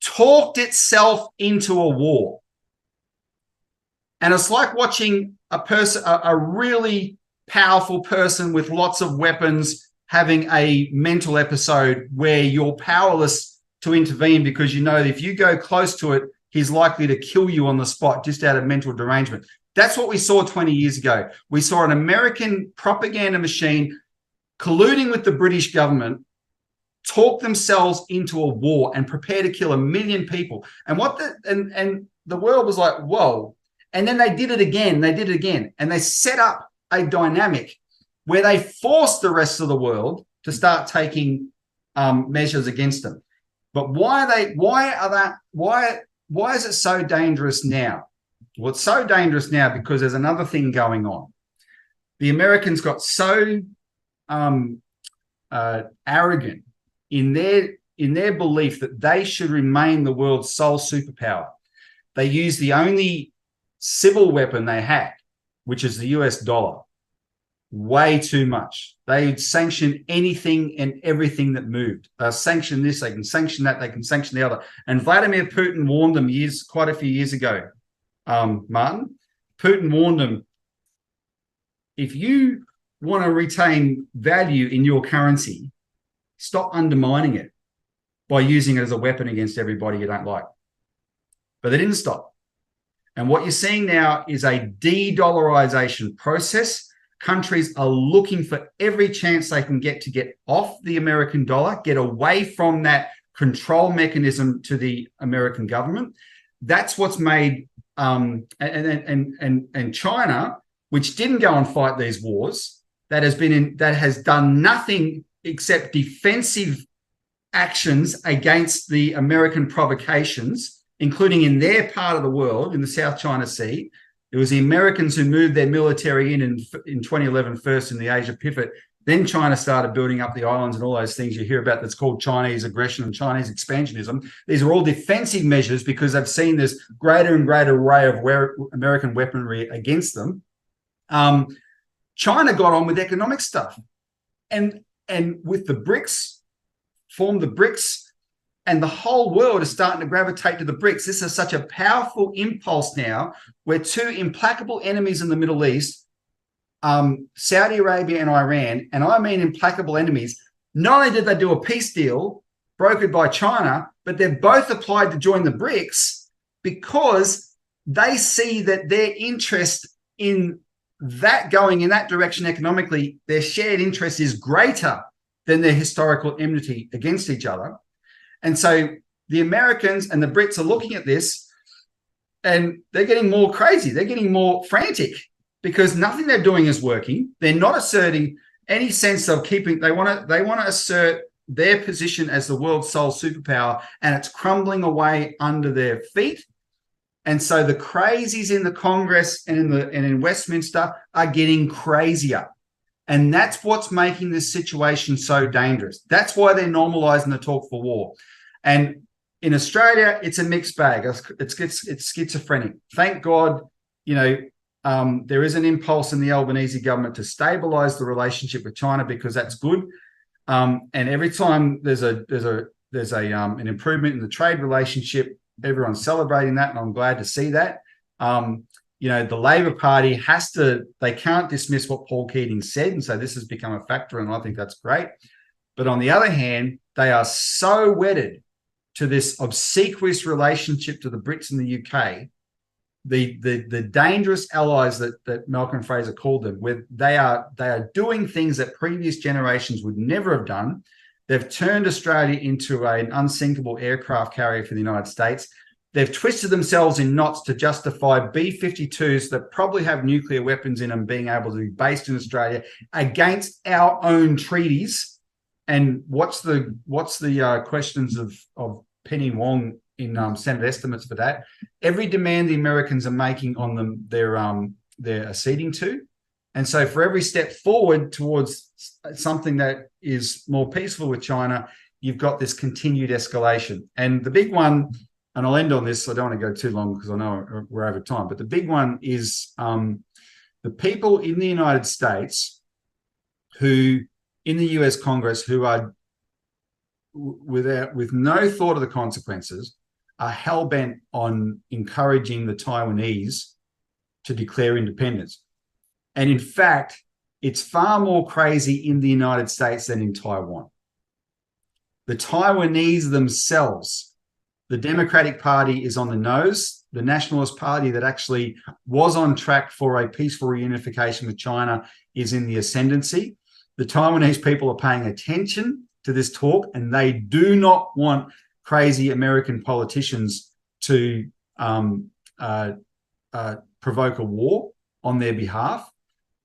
talked itself into a war. And it's like watching a really powerful person with lots of weapons having a mental episode where you're powerless to intervene because you know that if you go close to it, he's likely to kill you on the spot just out of mental derangement. That's what we saw 20 years ago. We saw an American propaganda machine colluding with the British government talk themselves into a war and prepare to kill 1 million people. And the world was like, whoa. And then they did it again. And they set up a dynamic where they forced the rest of the world to start taking measures against them. But why is it so dangerous now? Well, it's so dangerous now because there's another thing going on. The Americans got so arrogant in their belief that they should remain the world's sole superpower. They used the only civil weapon they had, which is the US dollar, way too much. They'd sanction anything and everything that moved. They'll sanction this, they can sanction that, they can sanction the other. And Vladimir Putin warned them quite a few years ago, Martin. Putin warned them, if you want to retain value in your currency, stop undermining it by using it as a weapon against everybody you don't like. But they didn't stop. And what you're seeing now is a de-dollarization process. Countries are looking for every chance they can get to get off the American dollar, get away from that control mechanism to the American government. That's what's made and China, which didn't go and fight these wars, that has done nothing except defensive actions against the American provocations, including in their part of the world, in the South China Sea. It was the Americans who moved their military in 2011 first in the Asia Pacific. Then China started building up the islands and all those things you hear about that's called Chinese aggression and Chinese expansionism. These are all defensive measures because they've seen this greater and greater array of American weaponry against them. China got on with economic stuff. And with the BRICS, formed the BRICS, and the whole world is starting to gravitate to the BRICS. This is such a powerful impulse now where two implacable enemies in the Middle East, Saudi Arabia and Iran, and I mean implacable enemies, not only did they do a peace deal brokered by China, but they've both applied to join the BRICS because they see that their interest in that going in that direction economically, their shared interest is greater than their historical enmity against each other. And so the Americans and the Brits are looking at this and they're getting more crazy. They're getting more frantic because nothing they're doing is working. They're not asserting any sense of keeping. They want to assert their position as the world's sole superpower, and it's crumbling away under their feet. And so the crazies in the Congress and in Westminster are getting crazier. And that's what's making this situation so dangerous. That's why they're normalizing the talk for war. And in Australia, it's a mixed bag. It's schizophrenic. Thank God, there is an impulse in the Albanese government to stabilize the relationship with China, because that's good. And every time there's an improvement in the trade relationship, everyone's celebrating that, and I'm glad to see that. The Labor Party they can't dismiss what Paul Keating said, and so this has become a factor, and I think that's great. But on the other hand, they are so wedded to this obsequious relationship to the Brits and the UK, the dangerous allies that Malcolm Fraser called them, where they are doing things that previous generations would never have done. They've turned Australia into an unsinkable aircraft carrier for the United States. They've twisted themselves in knots to justify B-52s that probably have nuclear weapons in them being able to be based in Australia against our own treaties. And what's the questions of Penny Wong in Senate estimates for that? Every demand the Americans are making on them, they're acceding to. And so for every step forward towards something that is more peaceful with China, you've got this continued escalation. And the big one, and I'll end on this, so I don't want to go too long because I know we're over time, but the big one is the people in the United States who, in the US Congress, who are with no thought of the consequences, are hell-bent on encouraging the Taiwanese to declare independence. And in fact, it's far more crazy in the United States than in Taiwan. The Taiwanese themselves, the Democratic Party is on the nose. The Nationalist Party, that actually was on track for a peaceful reunification with China, is in the ascendancy. The Taiwanese people are paying attention to this talk, and they do not want crazy American politicians to provoke a war on their behalf.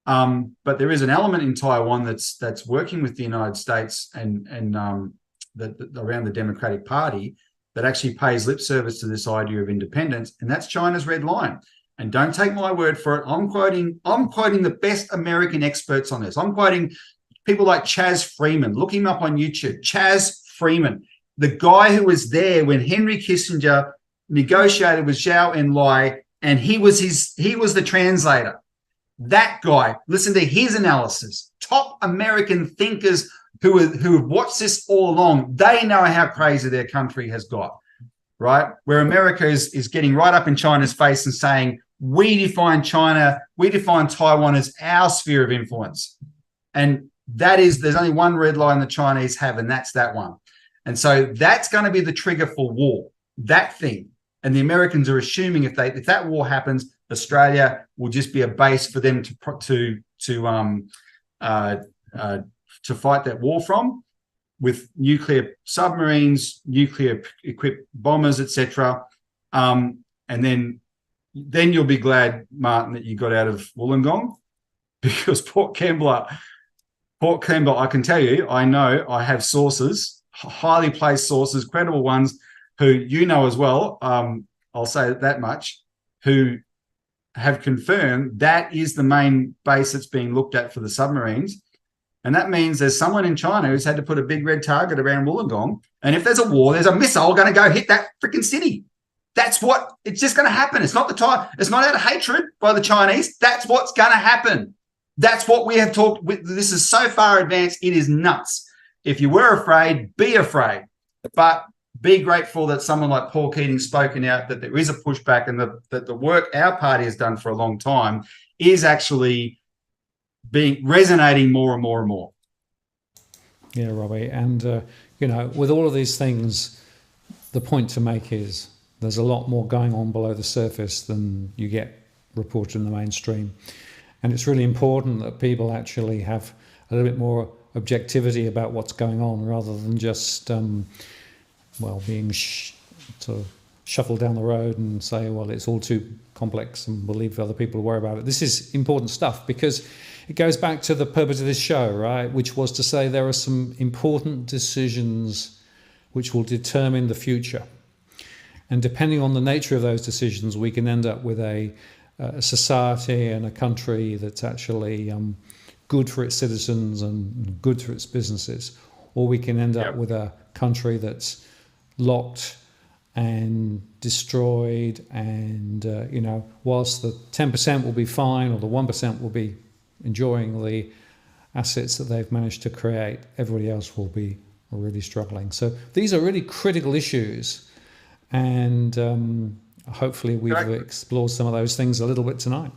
But there is an element in Taiwan that's working with the United States and around the Democratic Party that actually pays lip service to this idea of independence, and that's China's red line. And don't take my word for it. I'm quoting the best American experts on this. I'm quoting people like Chaz Freeman. Look him up on YouTube. Chaz Freeman, the guy who was there when Henry Kissinger negotiated with Zhou Enlai, and he was the translator. That guy, listen to his analysis. Top American thinkers who have watched this all along, they know how crazy their country has got, right? Where America is getting right up in China's face and saying, we define Taiwan as our sphere of influence. And there's only one red line the Chinese have, and that's that one. And so that's going to be the trigger for war, that thing. And the Americans are assuming if that war happens, Australia will just be a base for them to fight that war from, with nuclear submarines, nuclear-equipped bombers, etc. And then you'll be glad, Martin, that you got out of Wollongong, because Port Kembla, I can tell you, I have sources, highly placed sources, credible ones, who you know as well, I'll say that much, who have confirmed that is the main base that's being looked at for the submarines. And that means there's someone in China who's had to put a big red target around Wollongong. And if there's a war, there's a missile going to go hit that freaking city. It's just going to happen. It's not it's not out of hatred by the Chinese. That's what's going to happen. That's what we have talked with. This is so far advanced. It is nuts. If you were afraid, be afraid. But be grateful that someone like Paul Keating's spoken out, that there is a pushback, and that the work our party has done for a long time is actually resonating more and more and more. Yeah, Robbie. And, with all of these things, the point to make is there's a lot more going on below the surface than you get reported in the mainstream. And it's really important that people actually have a little bit more objectivity about what's going on, rather than just, being sort of shuffled down the road and say, well, it's all too complex and we'll leave other people to worry about it. This is important stuff, because it goes back to the purpose of this show, right? Which was to say there are some important decisions which will determine the future. And depending on the nature of those decisions, we can end up with a society and a country that's actually good for its citizens and good for its businesses, or we can end up with a country that's locked and destroyed, and whilst the 10% will be fine, or the 1% will be enjoying the assets that they've managed to create, everybody else will be really struggling. So these are really critical issues, and hopefully we've explored some of those things a little bit tonight.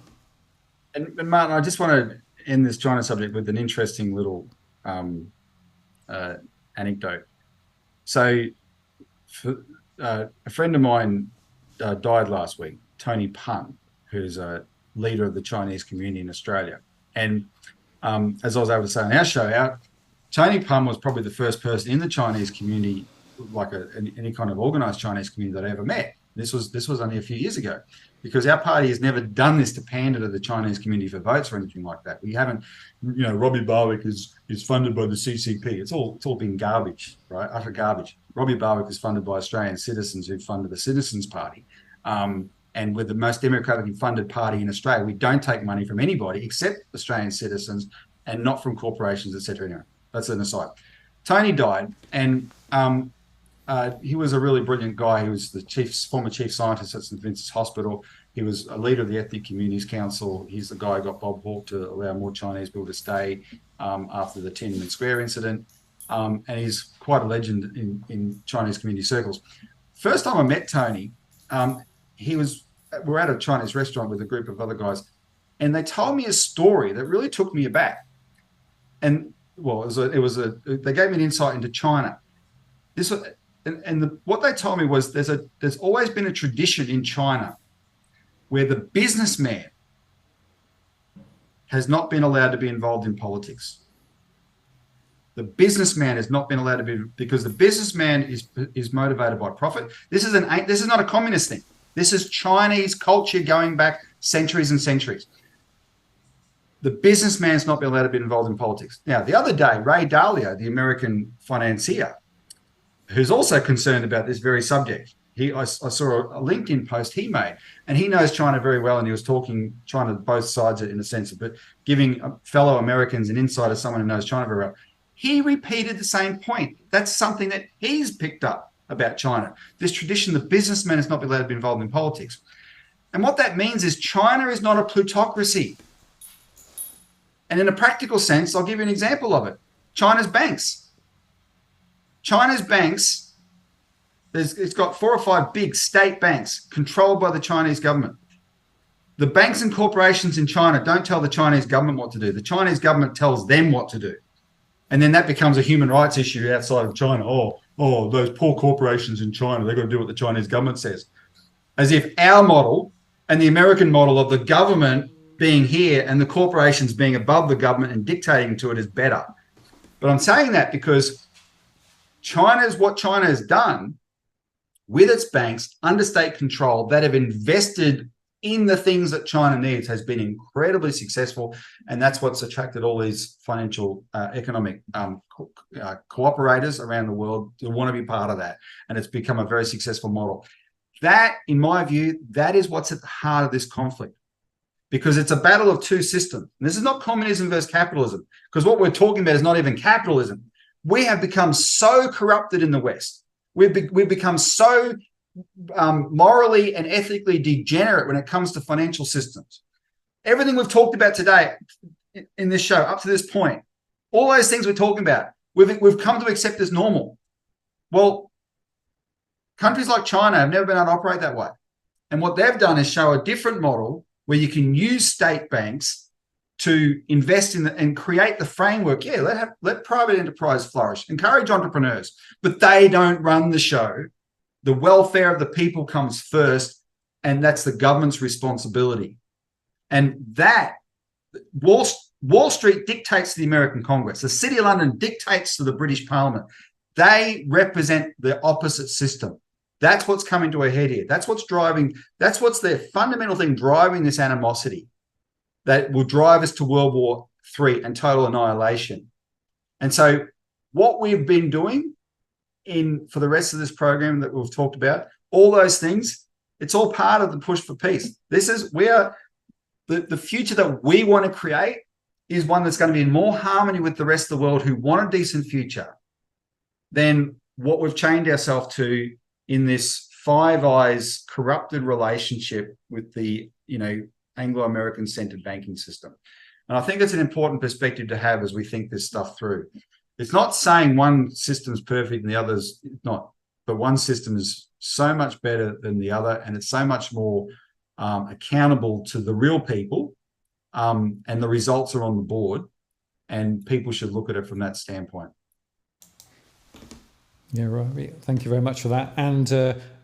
And Martin, I just want to end this China subject with an interesting little anecdote. So a friend of mine died last week, Tony Pun, who's a leader of the Chinese community in Australia. And as I was able to say on our show, Tony Pun was probably the first person in the Chinese community, like any kind of organized Chinese community that I ever met. This was only a few years ago, because our party has never done this to pander to the Chinese community for votes or anything like that. We haven't, Robbie Barwick is funded by the CCP. It's all been garbage, right? Utter garbage. Robbie Barwick is funded by Australian citizens who funded the Citizens Party. And we're the most democratically funded party in Australia. We don't take money from anybody except Australian citizens, and not from corporations, etc. Anyway, that's an aside. Tony died, and he was a really brilliant guy. He was the former chief scientist at St Vincent's Hospital. He was a leader of the Ethnic Communities Council. He's the guy who got Bob Hawke to allow more Chinese people to stay after the Tiananmen Square incident. And he's quite a legend in Chinese community circles. First time I met Tony, we're at a Chinese restaurant with a group of other guys, and they told me a story that really took me aback. And they gave me an insight into China. What they told me was there's always been a tradition in China where the businessman has not been allowed to be involved in politics. The businessman has not been allowed to be, because the businessman is motivated by profit. This is not a communist thing. This is Chinese culture going back centuries and centuries. The businessman's not been allowed to be involved in politics. Now, the other day, Ray Dalio, the American financier, who's also concerned about this very subject, I saw a LinkedIn post he made, and he knows China very well, and he was talking China both sides in a sense, but giving fellow Americans an insight as someone who knows China very well. He repeated the same point. That's something that he's picked up about China. This tradition, the businessman has not been allowed to be involved in politics. And what that means is China is not a plutocracy. And in a practical sense, I'll give you an example of it. China's banks. It's got 4 or 5 big state banks controlled by the Chinese government. The banks and corporations in China don't tell the Chinese government what to do. The Chinese government tells them what to do. And then that becomes a human rights issue outside of China. Oh, those poor corporations in China, they've got to do what the Chinese government says. As if our model and the American model of the government being here and the corporations being above the government and dictating to it is better. But I'm saying that because what China has done with its banks under state control that have invested in the things that China needs has been incredibly successful. And that's what's attracted all these financial economic cooperators around the world who want to be part of that. And it's become a very successful model. That, in my view, that is what's at the heart of this conflict, because it's a battle of two systems. And this is not communism versus capitalism, because what we're talking about is not even capitalism. We have become so corrupted in the West. We've become so morally and ethically degenerate when it comes to financial systems. Everything we've talked about today in this show up to this point, all those things we're talking about, we've come to accept as normal. Well, countries like China have never been able to operate that way. And what they've done is show a different model where you can use state banks to invest in and create the framework. Yeah, let private enterprise flourish, encourage entrepreneurs, but they don't run the show. The welfare of the people comes first, and that's the government's responsibility. And that Wall Street dictates to the American Congress. The City of London dictates to the British Parliament. They represent the opposite system. That's what's coming to a head here. That's what's the fundamental thing driving this animosity that will drive us to World War III and total annihilation. And so what we've been doing for the rest of this program that we've talked about, all those things, it's all part of the push for peace. The future that we want to create is one that's going to be in more harmony with the rest of the world who want a decent future than what we've chained ourselves to in this Five Eyes corrupted relationship with the, Anglo-American centered banking system. And I think it's an important perspective to have as we think this stuff through. It's not saying one system's perfect and the other's not, but one system is so much better than the other, and it's so much more accountable to the real people, and the results are on the board, and people should look at it from that standpoint. Yeah, Robbie, thank you very much for that. And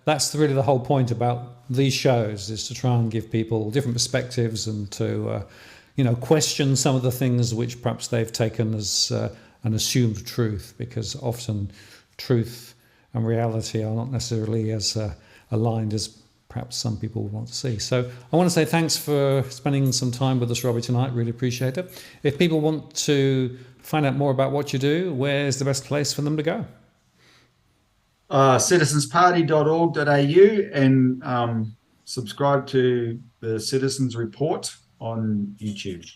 that's really the whole point about these shows, is to try and give people different perspectives and to, question some of the things which perhaps they've taken as an assumed truth, because often truth and reality are not necessarily as aligned as perhaps some people want to see. So I want to say thanks for spending some time with us, Robbie, tonight. Really appreciate it. If people want to find out more about what you do, where's the best place for them to go? Citizensparty.org.au, and subscribe to the Citizens Report on YouTube.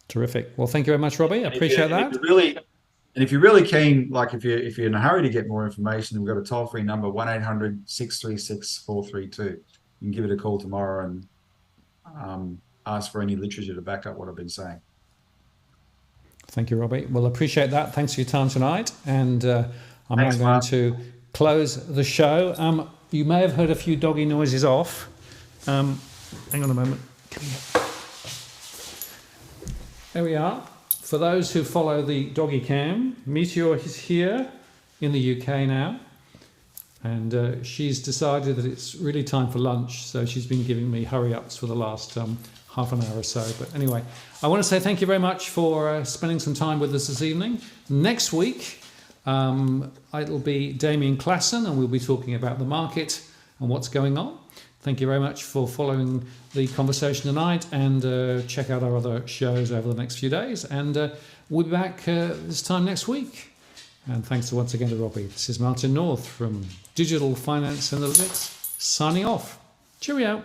Terrific. Well, thank you very much, Robbie. I appreciate that. If you're really keen, like if you're in a hurry to get more information, we've got a toll-free number, 1-800-636-432. You can give it a call tomorrow and ask for any literature to back up what I've been saying. Thank you, Robbie. Well, appreciate that. Thanks for your time tonight. And I'm now going Mark. to close the show. You may have heard a few doggy noises off. Hang on a moment. There we are. For those who follow the doggy cam, Meteor is here in the UK now, and she's decided that it's really time for lunch, so she's been giving me hurry-ups for the last half an hour or so. But anyway, I want to say thank you very much for spending some time with us this evening. Next week, it'll be Damien Klassen, and we'll be talking about the market and what's going on. Thank you very much for following the conversation tonight, and check out our other shows over the next few days. And we'll be back this time next week. And thanks once again to Robbie. This is Martin North from Digital Finance Analytics, signing off. Cheerio.